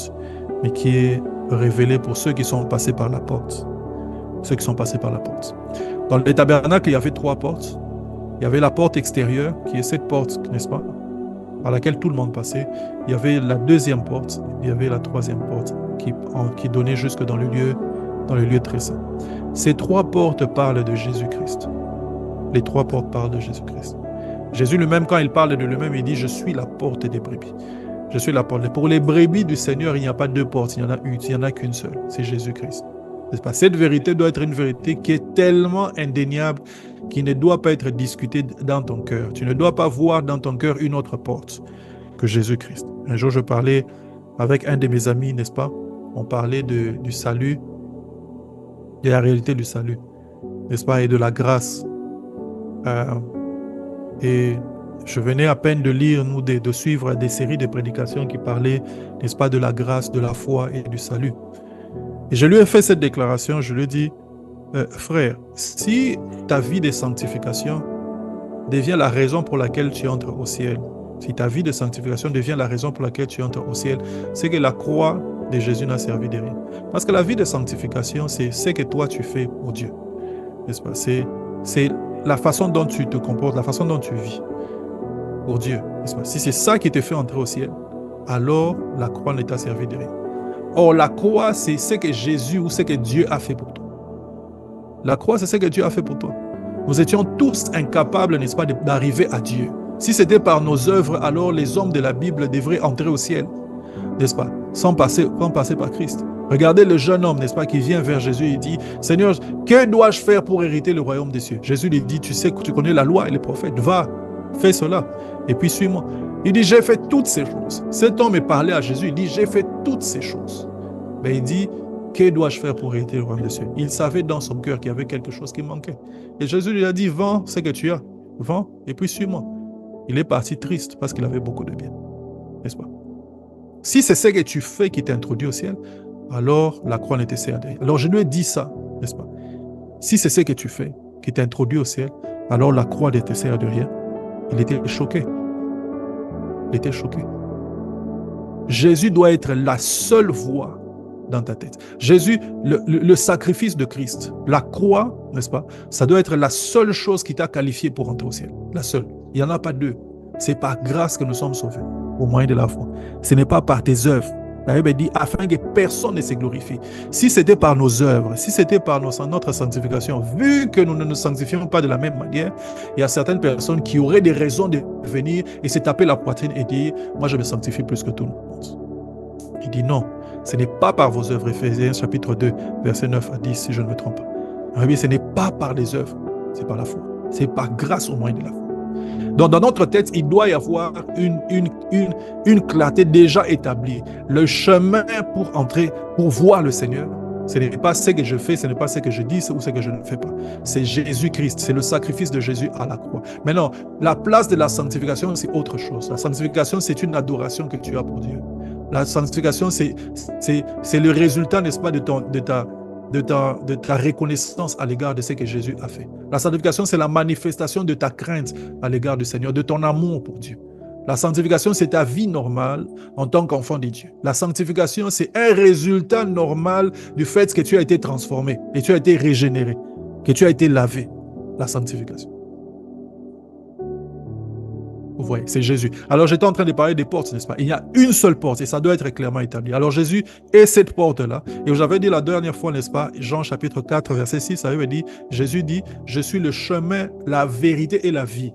mais qui est révélée pour ceux qui sont passés par la porte. Ceux qui sont passés par la porte. Dans le tabernacle, il y avait 3 portes. Il y avait la porte extérieure, qui est cette porte, n'est-ce pas, par laquelle tout le monde passait. Il y avait la 2e porte, il y avait la 3e porte, qui donnait jusque dans le lieu très saint. Ces 3 portes parlent de Jésus-Christ. Les 3 portes parlent de Jésus-Christ. Jésus lui-même, quand il parle de lui-même, il dit « Je suis la porte des brebis ». Je suis la porte. Pour les brebis du Seigneur, il n'y a pas 2 portes, il n'y en a qu'une seule. C'est Jésus-Christ. N'est-ce pas? Cette vérité doit être une vérité qui est tellement indéniable qui ne doit pas être discutée dans ton cœur. Tu ne dois pas voir dans ton cœur une autre porte que Jésus-Christ. Un jour, je parlais avec un de mes amis, n'est-ce pas? On parlait du salut, de la réalité du salut, n'est-ce pas? Et de la grâce. Et je venais à peine de lire, de suivre des séries de prédications qui parlaient, n'est-ce pas, de la grâce, de la foi et du salut. Et je lui ai fait cette déclaration, je lui ai dit, frère, si ta vie de sanctification devient la raison pour laquelle tu entres au ciel, si ta vie de sanctification devient la raison pour laquelle tu entres au ciel, c'est que la croix de Jésus n'a servi de rien. Parce que la vie de sanctification, c'est ce que toi tu fais pour Dieu. N'est-ce pas? C'est la façon dont tu te comportes, la façon dont tu vis pour Dieu. N'est-ce pas? Si c'est ça qui te fait entrer au ciel, alors la croix ne t'a servi de rien. Or, la croix, c'est ce que Jésus ou ce que Dieu a fait pour toi. La croix, c'est ce que Dieu a fait pour toi. Nous étions tous incapables, n'est-ce pas, d'arriver à Dieu. Si c'était par nos œuvres, alors les hommes de la Bible devraient entrer au ciel, n'est-ce pas, sans passer par Christ. Regardez le jeune homme, n'est-ce pas, qui vient vers Jésus et dit, « Seigneur, que dois-je faire pour hériter le royaume des cieux ?» Jésus lui dit, « Tu sais que tu connais la loi et les prophètes. Va, fais cela, et puis suis-moi. » Il dit, « J'ai fait toutes ces choses. » Cet homme est parlé à Jésus, il dit, « J'ai fait toutes ces choses. » Mais il dit, « Que dois-je faire pour hériter le royaume des cieux ?» Il savait dans son cœur qu'il y avait quelque chose qui manquait. Et Jésus lui a dit, « Vends ce que tu as, vends, et puis suis-moi. » Il est parti triste parce qu'il avait beaucoup de biens. N'est-ce pas? Si c'est ce que tu fais qui t'introduit au ciel, alors la croix ne te sert à rien. Alors je lui ai dit ça, n'est-ce pas? Si c'est ce que tu fais qui t'introduit au ciel, alors la croix ne te sert de rien. Il était choqué. Il était choqué. Jésus doit être la seule voie dans ta tête. Jésus, le sacrifice de Christ, la croix, n'est-ce pas? Ça doit être la seule chose qui t'a qualifié pour entrer au ciel. La seule. Il n'y en a pas 2. C'est par grâce que nous sommes sauvés, au moyen de la foi. Ce n'est pas par tes œuvres. La Bible dit, afin que personne ne se glorifie. Si c'était par nos œuvres, si c'était par notre sanctification, vu que nous ne nous sanctifions pas de la même manière, il y a certaines personnes qui auraient des raisons de venir et se taper la poitrine et dire, moi je me sanctifie plus que tout le monde. Il dit non, ce n'est pas par vos œuvres. Éphésiens chapitre 2, versets 9 à 10, si je ne me trompe pas. Ce n'est pas par les œuvres, c'est par la foi. C'est par grâce au moyen de la foi. Donc, dans notre tête, il doit y avoir une clarté déjà établie. Le chemin pour entrer, pour voir le Seigneur, ce n'est pas ce que je fais, ce n'est pas ce que je dis ou ce que je ne fais pas. C'est Jésus-Christ, c'est le sacrifice de Jésus à la croix. Maintenant, la place de la sanctification, c'est autre chose. La sanctification, c'est une adoration que tu as pour Dieu. La sanctification, c'est le résultat, n'est-ce pas, de ta reconnaissance à l'égard de ce que Jésus a fait. La sanctification, c'est la manifestation de ta crainte à l'égard du Seigneur, de ton amour pour Dieu. La sanctification, c'est ta vie normale en tant qu'enfant de Dieu. La sanctification, c'est un résultat normal du fait que tu as été transformé, et tu as été régénéré, que tu as été lavé. La sanctification. Vous voyez, c'est Jésus. Alors, j'étais en train de parler des portes, n'est-ce pas? Il y a une seule porte et ça doit être clairement établi. Alors, Jésus est cette porte-là. Et j'avais dit la dernière fois, n'est-ce pas, Jean chapitre 4, verset 6, ça veut dire, Jésus dit, je suis le chemin, la vérité et la vie.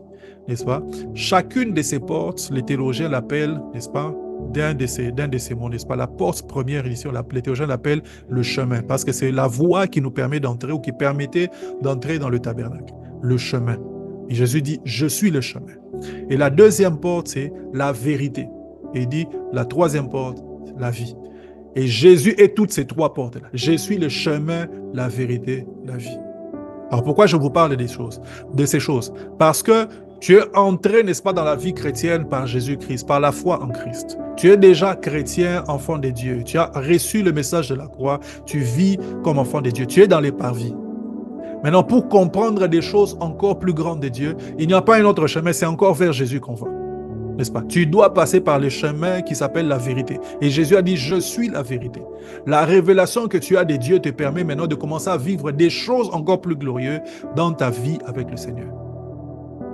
N'est-ce pas? Chacune de ces portes, les théologiens l'appellent, n'est-ce pas, d'un de ces mots, n'est-ce pas? La porte première, ici, les théologiens l'appellent le chemin, parce que c'est la voie qui nous permet d'entrer ou qui permettait d'entrer dans le tabernacle. Le chemin. Et Jésus dit, je suis le chemin. Et la deuxième porte, c'est la vérité. Et il dit, la troisième porte, la vie. Et Jésus est toutes ces trois portes-là. Je suis le chemin, la vérité, la vie. Alors pourquoi je vous parle de ces choses? Parce que tu es entré, n'est-ce pas, dans la vie chrétienne par Jésus-Christ, par la foi en Christ. Tu es déjà chrétien, enfant de Dieu. Tu as reçu le message de la croix. Tu vis comme enfant de Dieu. Tu es dans les parvis. Maintenant, pour comprendre des choses encore plus grandes de Dieu, il n'y a pas un autre chemin, c'est encore vers Jésus qu'on va. N'est-ce pas? Tu dois passer par le chemin qui s'appelle la vérité. Et Jésus a dit, je suis la vérité. La révélation que tu as de Dieu te permet maintenant de commencer à vivre des choses encore plus glorieuses dans ta vie avec le Seigneur.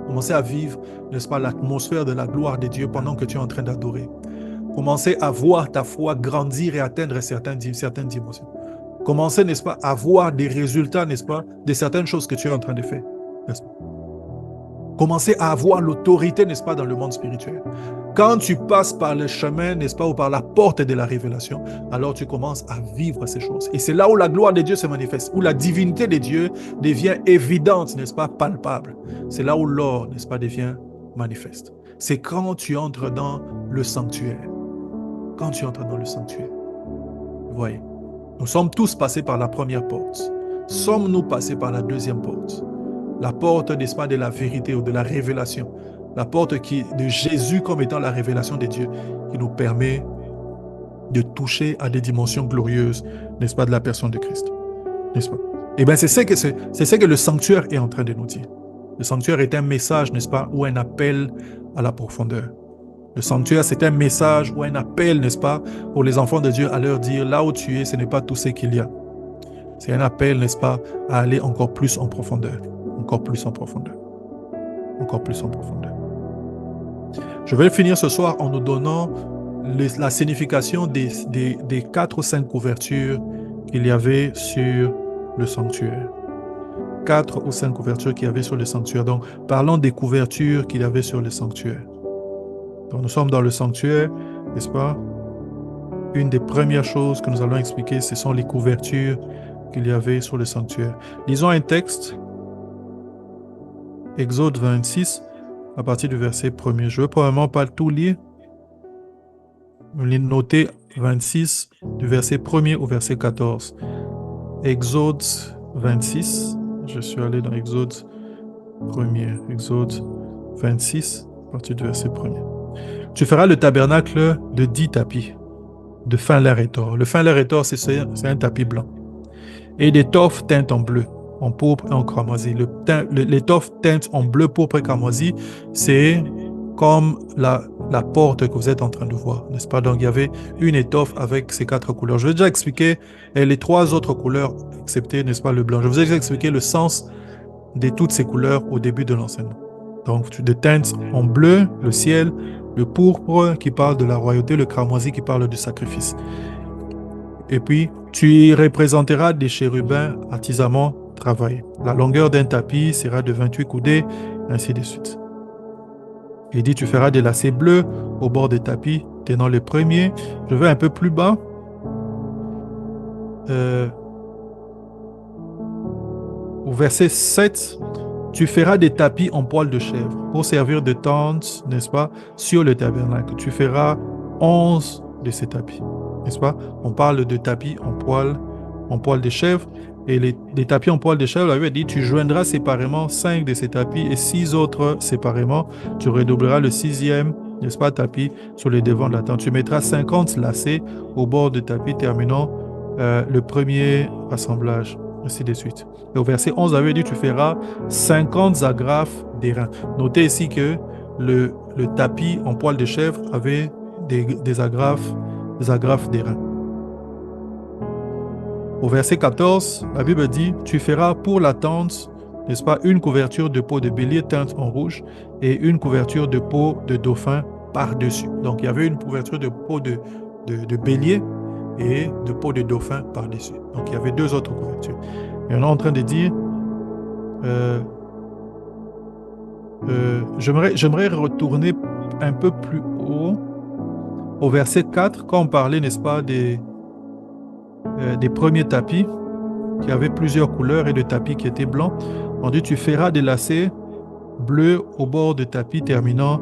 Commencer à vivre, n'est-ce pas, l'atmosphère de la gloire de Dieu pendant que tu es en train d'adorer. Commencer à voir ta foi grandir et atteindre certaines dimensions. Commencer, n'est-ce pas, à voir des résultats, n'est-ce pas, de certaines choses que tu es en train de faire. N'est-ce pas? Commencer à avoir l'autorité, n'est-ce pas, dans le monde spirituel. Quand tu passes par le chemin, n'est-ce pas, ou par la porte de la révélation, alors tu commences à vivre ces choses. Et c'est là où la gloire de Dieu se manifeste, où la divinité de Dieu devient évidente, n'est-ce pas, palpable. C'est là où l'or, n'est-ce pas, devient manifeste. C'est quand tu entres dans le sanctuaire. Quand tu entres dans le sanctuaire. Vous voyez, nous sommes tous passés par la première porte. Sommes-nous passés par la deuxième porte? La porte, n'est-ce pas, de la vérité ou de la révélation. La porte de Jésus comme étant la révélation de Dieu qui nous permet de toucher à des dimensions glorieuses, n'est-ce pas, de la personne de Christ. N'est-ce pas? Eh bien, c'est ce que le sanctuaire est en train de nous dire. Le sanctuaire est un message, n'est-ce pas, ou un appel à la profondeur. Le sanctuaire, c'est un message ou un appel, n'est-ce pas, pour les enfants de Dieu à leur dire, là où tu es, ce n'est pas tout ce qu'il y a. C'est un appel, n'est-ce pas, à aller encore plus en profondeur. Encore plus en profondeur. Encore plus en profondeur. Je vais finir ce soir en nous donnant la signification des 4 ou 5 couvertures qu'il y avait sur le sanctuaire. 4 ou 5 couvertures qu'il y avait sur le sanctuaire. Donc, parlons des couvertures qu'il y avait sur le sanctuaire. Donc, nous sommes dans le sanctuaire, n'est-ce pas? Une des premières choses que nous allons expliquer, ce sont les couvertures qu'il y avait sur le sanctuaire. Lisons un texte. Exode 26, à partir du verset 1er. Je ne veux probablement pas tout lire. Notez 26, du verset 1er au verset 14. Exode 26, je suis allé dans Exode 1er. Exode 26, à partir du verset 1er. Tu feras le tabernacle de 10 tapis, de fin lin et tore. Le fin lin et tore, c'est un tapis blanc. Et d'étoffes teintes en bleu, en pourpre et en cramoisi. L'étoffe teinte en bleu, pourpre et cramoisi, c'est comme la porte que vous êtes en train de voir, n'est-ce pas? Donc, il y avait une étoffe avec ces 4 couleurs. Je vais déjà expliquer les 3 autres couleurs, excepté, n'est-ce pas, le blanc. Je vous ai déjà expliqué le sens de toutes ces couleurs au début de l'enseignement. Donc, de teintes en bleu, le ciel, le pourpre qui parle de la royauté, le cramoisi qui parle du sacrifice. Et puis, tu y représenteras des chérubins artisamment travaillés. La longueur d'un tapis sera de 28 coudées, ainsi de suite. Il dit, tu feras des lacets bleus au bord des tapis, tenant les premiers. Je vais un peu plus bas. Au verset 7, tu feras des tapis en poil de chèvre pour servir de tente, n'est-ce pas, sur le tabernacle. Tu feras 11 de ces tapis, n'est-ce pas? On parle de tapis en poil de chèvre. Et les tapis en poil de chèvre, la Bible dit, tu joindras séparément 5 de ces tapis et 6 autres séparément. Tu redoubleras le 6e, n'est-ce pas, tapis sur le devant de la tente. Tu mettras 50 lacets au bord du tapis terminant le premier assemblage, ainsi de suite. Et au verset 11, la Bible dit, tu feras 50 agrafes d'airain. Notez ici que le tapis en poil de chèvre avait des agrafes d'airain. Au verset 14, la Bible dit, tu feras pour la tente, n'est-ce pas, une couverture de peau de bélier teinte en rouge et une couverture de peau de dauphin par-dessus. Donc, il y avait une couverture de peau de bélier et de peau de dauphin par-dessus. Donc, il y avait 2 autres couvertures. Et on est en train de dire, j'aimerais retourner un peu plus haut, au verset 4, quand on parlait, n'est-ce pas, des premiers tapis qui avaient plusieurs couleurs et de tapis qui étaient blancs. On dit, tu feras des lacets bleus au bord de tapis terminant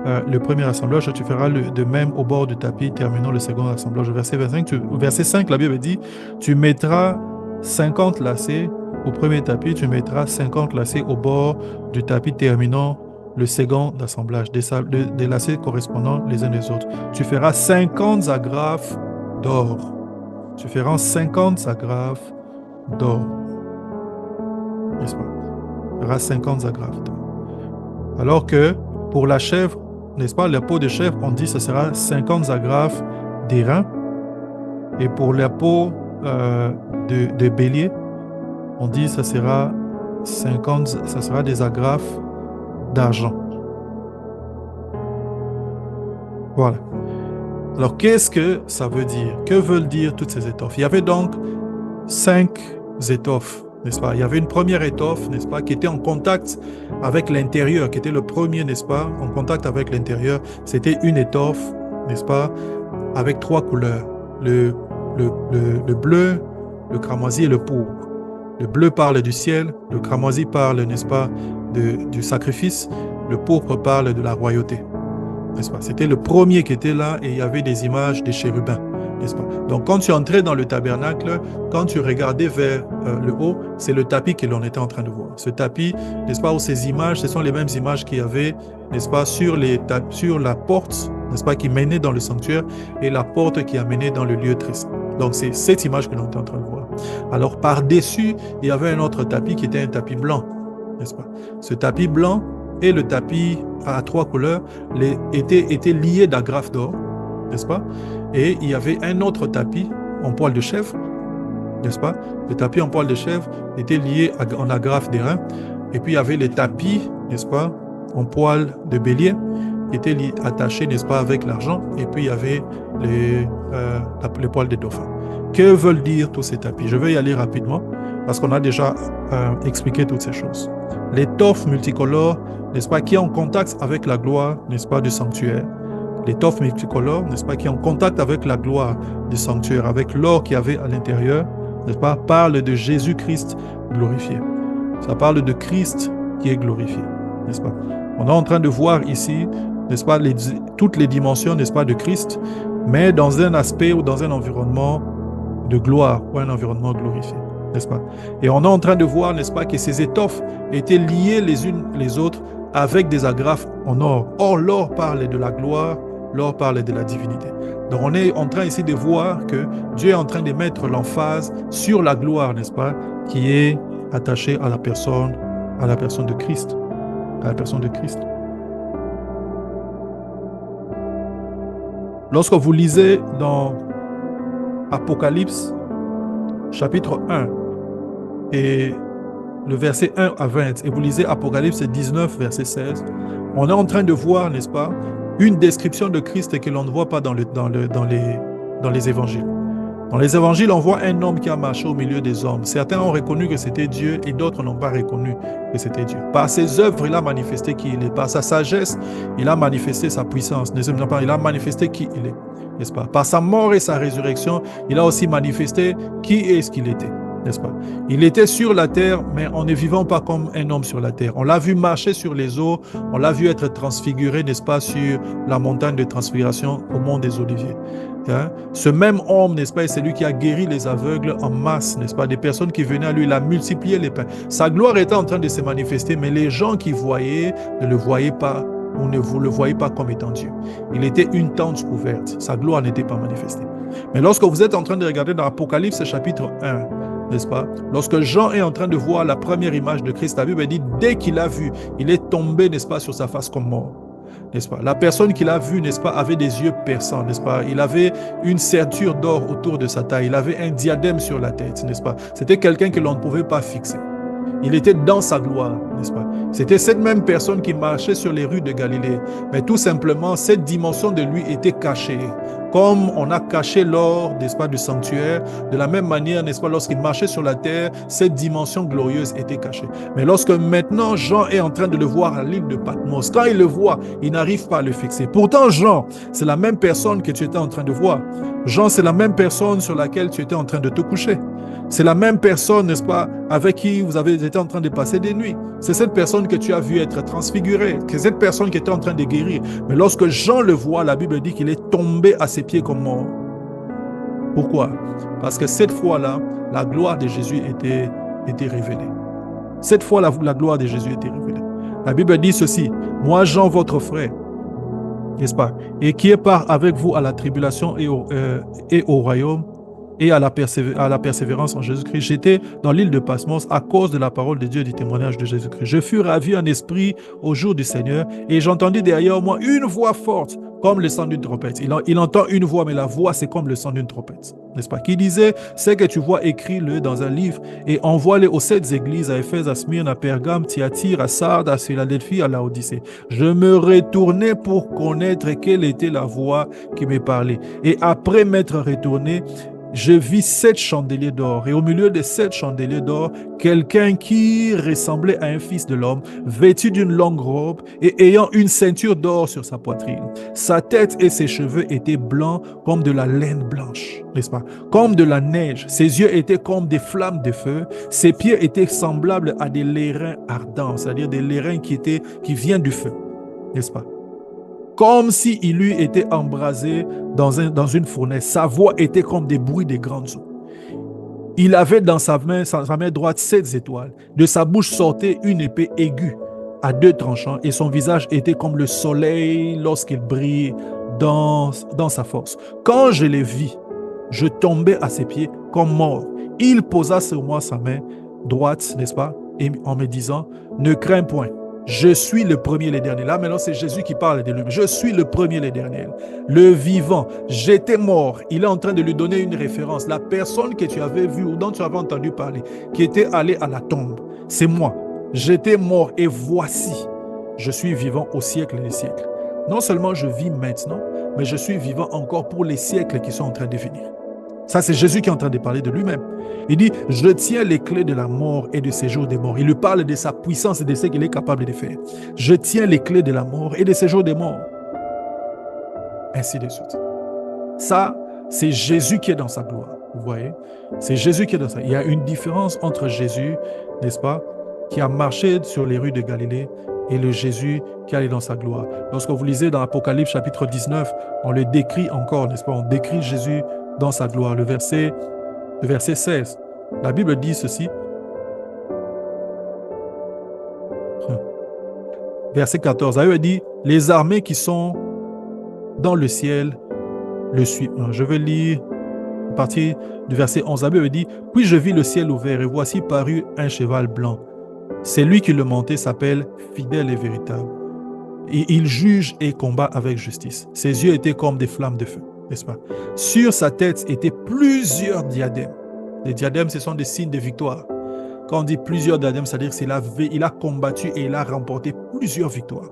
le premier assemblage, tu feras de même au bord du tapis, terminant le second assemblage. Verset 25, verset 5, la Bible dit, tu mettras 50 lacets au premier tapis, tu mettras 50 lacets au bord du tapis, terminant le second assemblage, des lacets correspondant les uns les autres. Tu feras 50 agrafes d'or. Tu feras 50 agrafes d'or. N'est-ce pas? Tu feras 50 agrafes d'or. Alors que pour la chèvre, n'est-ce pas, la peau de chèvre, on dit que ce sera 50 agrafes d'airain. Et pour la peau de bélier, on dit que ça sera des agrafes d'argent. Voilà. Alors, qu'est-ce que ça veut dire? Que veulent dire toutes ces étoffes? Il y avait donc 5 étoffes, n'est-ce pas? Il y avait une première étoffe, n'est-ce pas, qui était en contact avec l'intérieur, qui était le premier, n'est-ce pas, en contact avec l'intérieur. C'était une étoffe, n'est-ce pas, avec 3 couleurs. Le bleu, le cramoisi et le pourpre. Le bleu parle du ciel, le cramoisi parle, n'est-ce pas, du sacrifice, le pourpre parle de la royauté. N'est-ce pas? C'était le premier qui était là et il y avait des images des chérubins, n'est-ce pas? Donc, quand tu entrais dans le tabernacle, quand tu regardais vers le haut, c'est le tapis que l'on était en train de voir. Ce tapis, n'est-ce pas, où ces images, ce sont les mêmes images qu'il y avait, n'est-ce pas, sur la porte, n'est-ce pas, qui menait dans le sanctuaire et la porte qui a mené dans le lieu triste. Donc, c'est cette image que l'on était en train de voir. Alors, par-dessus, il y avait un autre tapis qui était un tapis blanc, n'est-ce pas? Ce tapis blanc et le tapis à 3 couleurs étaient liés d'agrafes d'or, n'est-ce pas? Et il y avait un autre tapis en poil de chèvre, n'est-ce pas? Le tapis en poil de chèvre était lié en agrafe d'airain. Et puis il y avait les tapis, n'est-ce pas, en poil de bélier, qui étaient attachés, n'est-ce pas, avec l'argent. Et puis il y avait les poils des dauphins. Que veulent dire tous ces tapis? Je vais y aller rapidement parce qu'on a déjà expliqué toutes ces choses. L'étoffe multicolore, n'est-ce pas, qui est en contact avec la gloire, n'est-ce pas, du sanctuaire. L'étoffe multicolore, n'est-ce pas, qui est en contact avec la gloire du sanctuaire, avec l'or qu'il y avait à l'intérieur, n'est-ce pas, parle de Jésus-Christ glorifié. Ça parle de Christ qui est glorifié, n'est-ce pas? On est en train de voir ici, n'est-ce pas, toutes les dimensions, n'est-ce pas, de Christ, mais dans un aspect ou dans un environnement de gloire ou un environnement glorifié, n'est-ce pas? Et on est en train de voir, n'est-ce pas, que ces étoffes étaient liées les unes les autres avec des agrafes en or. Or, l'or parle de la gloire, l'or parle de la divinité. Donc, on est en train ici de voir que Dieu est en train de mettre l'emphase sur la gloire, n'est-ce pas, qui est attachée à la personne de Christ, à la personne de Christ. Lorsque vous lisez dans Apocalypse, chapitre 1, et le verset 1 à 20, et vous lisez Apocalypse 19, verset 16, on est en train de voir, n'est-ce pas, une description de Christ que l'on ne voit pas dans les évangiles. Dans les évangiles, on voit un homme qui a marché au milieu des hommes. Certains ont reconnu que c'était Dieu et d'autres n'ont pas reconnu que c'était Dieu. Par ses œuvres, il a manifesté qui il est. Par sa sagesse, il a manifesté sa puissance. Il a manifesté qui il est, n'est-ce pas? Par sa mort et sa résurrection, il a aussi manifesté qui est-ce qu'il était, n'est-ce pas? Il était sur la terre, mais en ne vivant pas comme un homme sur la terre. On l'a vu marcher sur les eaux, on l'a vu être transfiguré, n'est-ce pas, sur la montagne de transfiguration au mont des Oliviers. Hein? Ce même homme, n'est-ce pas, c'est lui qui a guéri les aveugles en masse, n'est-ce pas, des personnes qui venaient à lui, il a multiplié les pains. Sa gloire était en train de se manifester, mais les gens qui voyaient ne le voyaient pas, ou ne vous le voyez pas comme étant Dieu. Il était une tente couverte, sa gloire n'était pas manifestée. Mais lorsque vous êtes en train de regarder dans Apocalypse chapitre 1, n'est-ce pas, lorsque Jean est en train de voir la première image de Christ, la Bible dit, dès qu'il l'a vu, il est tombé, n'est-ce pas, sur sa face comme mort. N'est-ce pas? La personne qui l'a vu, n'est-ce pas, avait des yeux perçants, n'est-ce pas? Il avait une ceinture d'or autour de sa taille, il avait un diadème sur la tête, n'est-ce pas? C'était quelqu'un que l'on ne pouvait pas fixer. Il était dans sa gloire, n'est-ce pas? C'était cette même personne qui marchait sur les rues de Galilée. Mais tout simplement, cette dimension de lui était cachée. Comme on a caché l'or, n'est-ce pas, du sanctuaire, de la même manière, n'est-ce pas, lorsqu'il marchait sur la terre, cette dimension glorieuse était cachée. Mais lorsque maintenant Jean est en train de le voir à l'île de Patmos, quand il le voit, il n'arrive pas à le fixer. Pourtant, Jean, c'est la même personne que tu étais en train de voir. Jean, c'est la même personne sur laquelle tu étais en train de te coucher. C'est la même personne, n'est-ce pas, avec qui vous avez été en train de passer des nuits. C'est cette personne que tu as vu être transfigurée. C'est cette personne qui était en train de guérir. Mais lorsque Jean le voit, la Bible dit qu'il est tombé à ses pieds comme mort. Pourquoi? Parce que cette fois-là, la gloire de Jésus était révélée. Cette fois, la gloire de Jésus était révélée. La Bible dit ceci: moi, Jean, votre frère, n'est-ce pas, et qui est part avec vous à la tribulation et au royaume, et à la persévérance en Jésus-Christ. J'étais dans l'île de Patmos à cause de la parole de Dieu et du témoignage de Jésus-Christ. Je fus ravi en esprit au jour du Seigneur, et j'entendis derrière moi une voix forte, comme le son d'une trompette. Il entend une voix, mais la voix, c'est comme le son d'une trompette. N'est-ce pas? Qui disait: c'est que tu vois, écris-le dans un livre et envoie-le aux 7 églises, à Éphèse, à Smyrne, à Pergame, Thyatire, à Sardes, à Philadelphie, à Laodicée. Je me retournai pour connaître quelle était la voix qui me parlait. Et après m'être retourné, je vis 7 chandeliers d'or, et au milieu de 7 chandeliers d'or, quelqu'un qui ressemblait à un fils de l'homme, vêtu d'une longue robe et ayant une ceinture d'or sur sa poitrine. Sa tête et ses cheveux étaient blancs comme de la laine blanche, n'est-ce pas? Comme de la neige. Ses yeux étaient comme des flammes de feu. Ses pieds étaient semblables à des lérins ardents, c'est-à-dire des lérins qui viennent du feu, n'est-ce pas? Comme s'il eût été embrasé dans une fournaise. Sa voix était comme des bruits des grandes eaux. Il avait dans sa main droite 7 étoiles. De sa bouche sortait une épée aiguë à 2 tranchants, et son visage était comme le soleil lorsqu'il brille dans sa force. Quand je l'ai vu, je tombai à ses pieds comme mort. Il posa sur moi sa main droite, n'est-ce pas, et en me disant: ne crains point. Je suis le premier et le dernier. Là, maintenant, c'est Jésus qui parle de lui. Je suis le premier et le dernier. Le vivant. J'étais mort. Il est en train de lui donner une référence. La personne que tu avais vue ou dont tu avais entendu parler, qui était allée à la tombe, c'est moi. J'étais mort et voici, je suis vivant au siècle des siècles. Non seulement je vis maintenant, mais je suis vivant encore pour les siècles qui sont en train de venir. Ça, c'est Jésus qui est en train de parler de lui-même. Il dit: je tiens les clés de la mort et du séjour des morts. Il lui parle de sa puissance et de ce qu'il est capable de faire. Je tiens les clés de la mort et du séjour des morts. Ainsi de suite. Ça, c'est Jésus qui est dans sa gloire. Vous voyez? C'est Jésus qui est dans sa... Il y a une différence entre Jésus, n'est-ce pas, qui a marché sur les rues de Galilée, et le Jésus qui allait dans sa gloire. Lorsque vous lisez dans Apocalypse chapitre 19, on le décrit encore, n'est-ce pas? On décrit Jésus dans sa gloire. Le verset 16, la Bible dit ceci. Verset 14, elle dit: les armées qui sont dans le ciel le suivent. Je vais lire à partir du verset 11. La Bible dit: puis je vis le ciel ouvert, et voici parut un cheval blanc. C'est lui qui le montait s'appelle Fidèle et Véritable. Et il juge et combat avec justice. Ses yeux étaient comme des flammes de feu, n'est-ce pas? Sur sa tête étaient plusieurs diadèmes. Les diadèmes, ce sont des signes de victoire. Quand on dit plusieurs diadèmes, c'est-à-dire qu'il a combattu et il a remporté plusieurs victoires.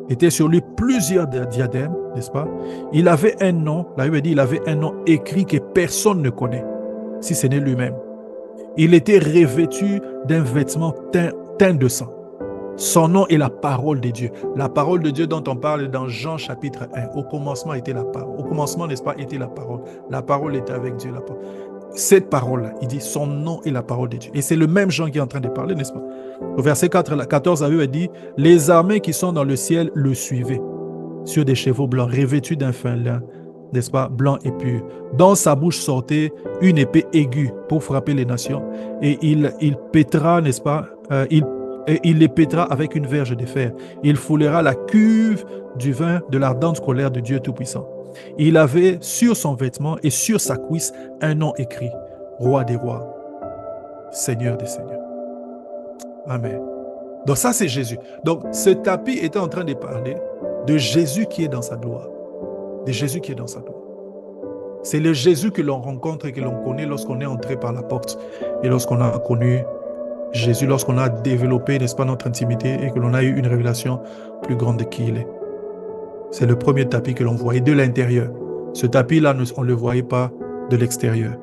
Était sur lui plusieurs diadèmes, n'est-ce pas? Il avait un nom, la Bible dit, il avait un nom écrit que personne ne connaît, si ce n'est lui-même. Il était revêtu d'un vêtement teint de sang. Son nom est la parole de Dieu. La parole de Dieu dont on parle dans Jean chapitre 1. Au commencement était la parole. Au commencement, n'est-ce pas, était la parole. La parole était avec Dieu. Cette parole-là, il dit, son nom est la parole de Dieu. Et c'est le même Jean qui est en train de parler, n'est-ce pas? Au verset 14, la Bible dit: les armées qui sont dans le ciel le suivaient, sur des chevaux blancs, revêtus d'un fin lin, n'est-ce pas, blanc et pur. Dans sa bouche sortait une épée aiguë pour frapper les nations, et il pétra, n'est-ce pas, il les pétera avec une verge de fer. Il foulera la cuve du vin de l'ardente colère de Dieu Tout-Puissant. Il avait sur son vêtement et sur sa cuisse un nom écrit: Roi des rois, Seigneur des seigneurs. Amen. Donc ça, c'est Jésus. Donc ce tapis était en train de parler de Jésus qui est dans sa gloire. De Jésus qui est dans sa gloire. C'est le Jésus que l'on rencontre et que l'on connaît lorsqu'on est entré par la porte et lorsqu'on a connu Jésus, lorsqu'on a développé, n'est-ce pas, notre intimité et que l'on a eu une révélation plus grande de qui il est. C'est le premier tapis que l'on voyait de l'intérieur. Ce tapis-là, on ne le voyait pas de l'extérieur.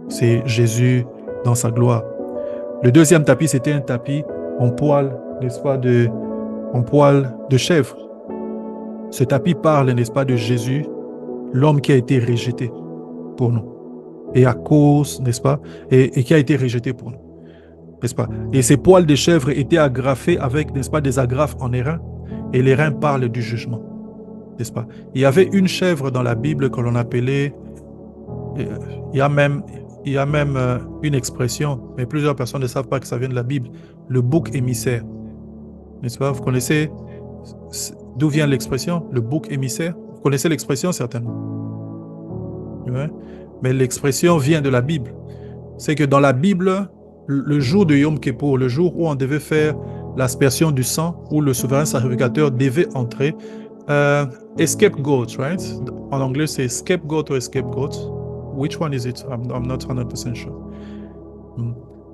C'est Jésus dans sa gloire. Le deuxième tapis, c'était un tapis en poil, n'est-ce pas, en poil de chèvre. Ce tapis parle, n'est-ce pas, de Jésus, l'homme qui a été rejeté pour nous. et à cause, n'est-ce pas, et qui a été rejeté pour nous, n'est-ce pas. Et ces poils de chèvre étaient agrafés avec, n'est-ce pas, des agrafes en airain, et les reins parlent du jugement, n'est-ce pas. Il y avait une chèvre dans la Bible que l'on appelait, il y a même une expression, mais plusieurs personnes ne savent pas que ça vient de la Bible, le bouc émissaire, n'est-ce pas. Vous connaissez d'où vient l'expression, le bouc émissaire? Vous connaissez l'expression certainement. Ouais. Mais l'expression vient de la Bible. C'est que dans la Bible, le jour de Yom Kippur, le jour où on devait faire l'aspersion du sang, où le souverain sacrificateur devait entrer, scapegoat, right? En anglais, c'est scapegoat ou scapegoat. Which one is it? I'm not 100% sure.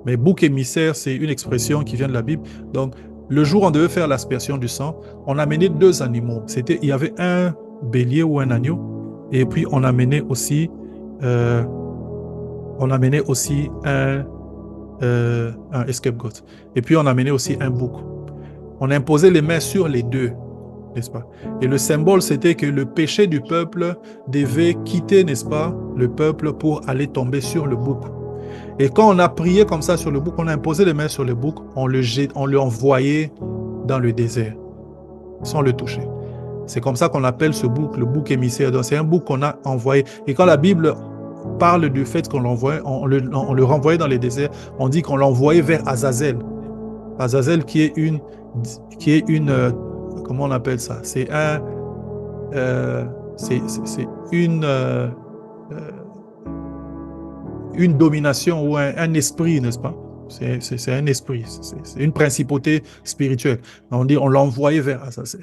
Mais bouc émissaire, c'est une expression qui vient de la Bible. Donc, le jour où on devait faire l'aspersion du sang, on amenait 2 animaux. Il y avait un bélier ou un agneau, et puis on amenait aussi un scapegoat. Et puis on amenait aussi un bouc. On imposait les mains sur les 2, n'est-ce pas? Et le symbole, c'était que le péché du peuple devait quitter, n'est-ce pas, le peuple pour aller tomber sur le bouc. Et quand on a prié comme ça sur le bouc, on a imposé les mains sur le bouc, on le envoyait dans le désert, sans le toucher. C'est comme ça qu'on appelle ce bouc, le bouc émissaire. Donc c'est un bouc qu'on a envoyé. Et quand la Bible parle du fait qu'on l'envoyait, on le renvoyait dans les déserts, on dit qu'on l'envoyait vers Azazel. Azazel qui est une comment on appelle ça? C'est une domination ou un esprit, n'est-ce pas? C'est un esprit, c'est une principauté spirituelle. On dit on l'envoyait vers Azazel.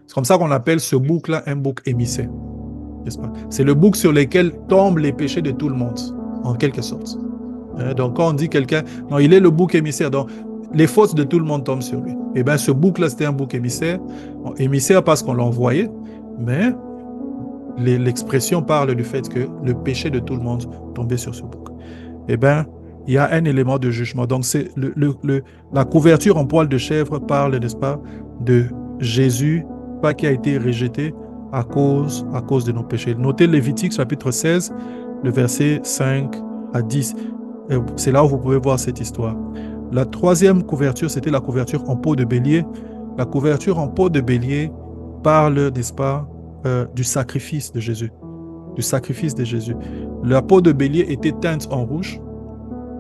C'est comme ça qu'on appelle ce bouc-là un bouc émissaire, n'est-ce pas? C'est le bouc sur lequel tombent les péchés de tout le monde, en quelque sorte. Donc quand on dit quelqu'un, non, il est le bouc émissaire, donc les fautes de tout le monde tombent sur lui. Et bien ce bouc-là, c'était un bouc émissaire. Émissaire parce qu'on l'envoyait, mais l'expression parle du fait que le péché de tout le monde tombait sur ce bouc. Eh bien, il y a un élément de jugement. Donc, c'est la couverture en poil de chèvre parle, n'est-ce pas, de Jésus, pas qui a été rejeté à cause de nos péchés. Notez Lévitique chapitre 16, le verset 5 à 10. C'est là où vous pouvez voir cette histoire. La 3e couverture, c'était la couverture en peau de bélier. La couverture en peau de bélier parle, n'est-ce pas, du sacrifice de Jésus. Du sacrifice de Jésus. La peau de bélier était teinte en rouge.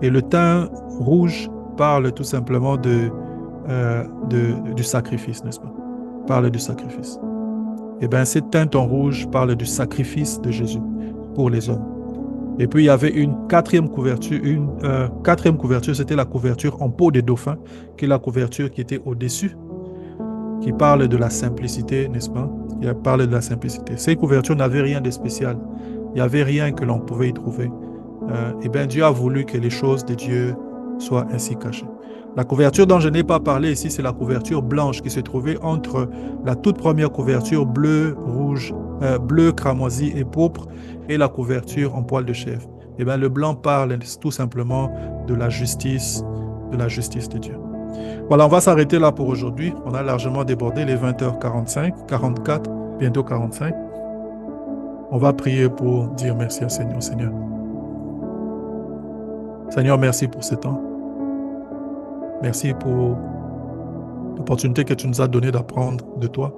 Et le teint rouge parle tout simplement du sacrifice, n'est-ce pas? Parle du sacrifice. Et bien, cette teinte en rouge parle du sacrifice de Jésus pour les hommes. Et puis, il y avait une 4e couverture. Une 4e couverture, c'était la couverture en peau de dauphin, qui est la couverture qui était au-dessus, qui parle de la simplicité, n'est-ce pas? Qui parle de la simplicité. Ces couvertures n'avaient rien de spécial. Il n'y avait rien que l'on pouvait y trouver. Et bien, Dieu a voulu que les choses de Dieu soient ainsi cachées. La couverture dont je n'ai pas parlé ici, c'est la couverture blanche qui se trouvait entre la toute première couverture bleu, rouge, bleu, cramoisi et pourpre et la couverture en poil de chèvre. Et bien, le blanc parle tout simplement de la justice de Dieu. Voilà, on va s'arrêter là pour aujourd'hui. On a largement débordé les 20h45, 44, bientôt 45. On va prier pour dire merci à Seigneur. Seigneur, merci pour ce temps. Merci pour l'opportunité que tu nous as donnée d'apprendre de toi,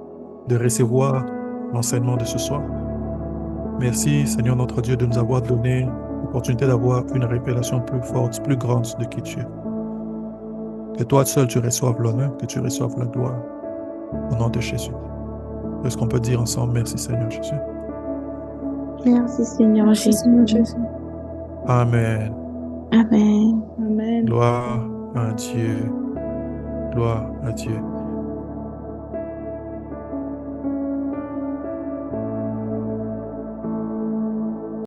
de recevoir l'enseignement de ce soir. Merci, Seigneur notre Dieu, de nous avoir donné l'opportunité d'avoir une révélation plus forte, plus grande de qui tu es. Que toi seul tu reçoives l'honneur, que tu reçoives la gloire. Au nom de Jésus. Est-ce qu'on peut dire ensemble merci Seigneur Jésus? Merci Seigneur Jésus. Amen. Amen. Amen. Gloire à Dieu. Gloire à Dieu.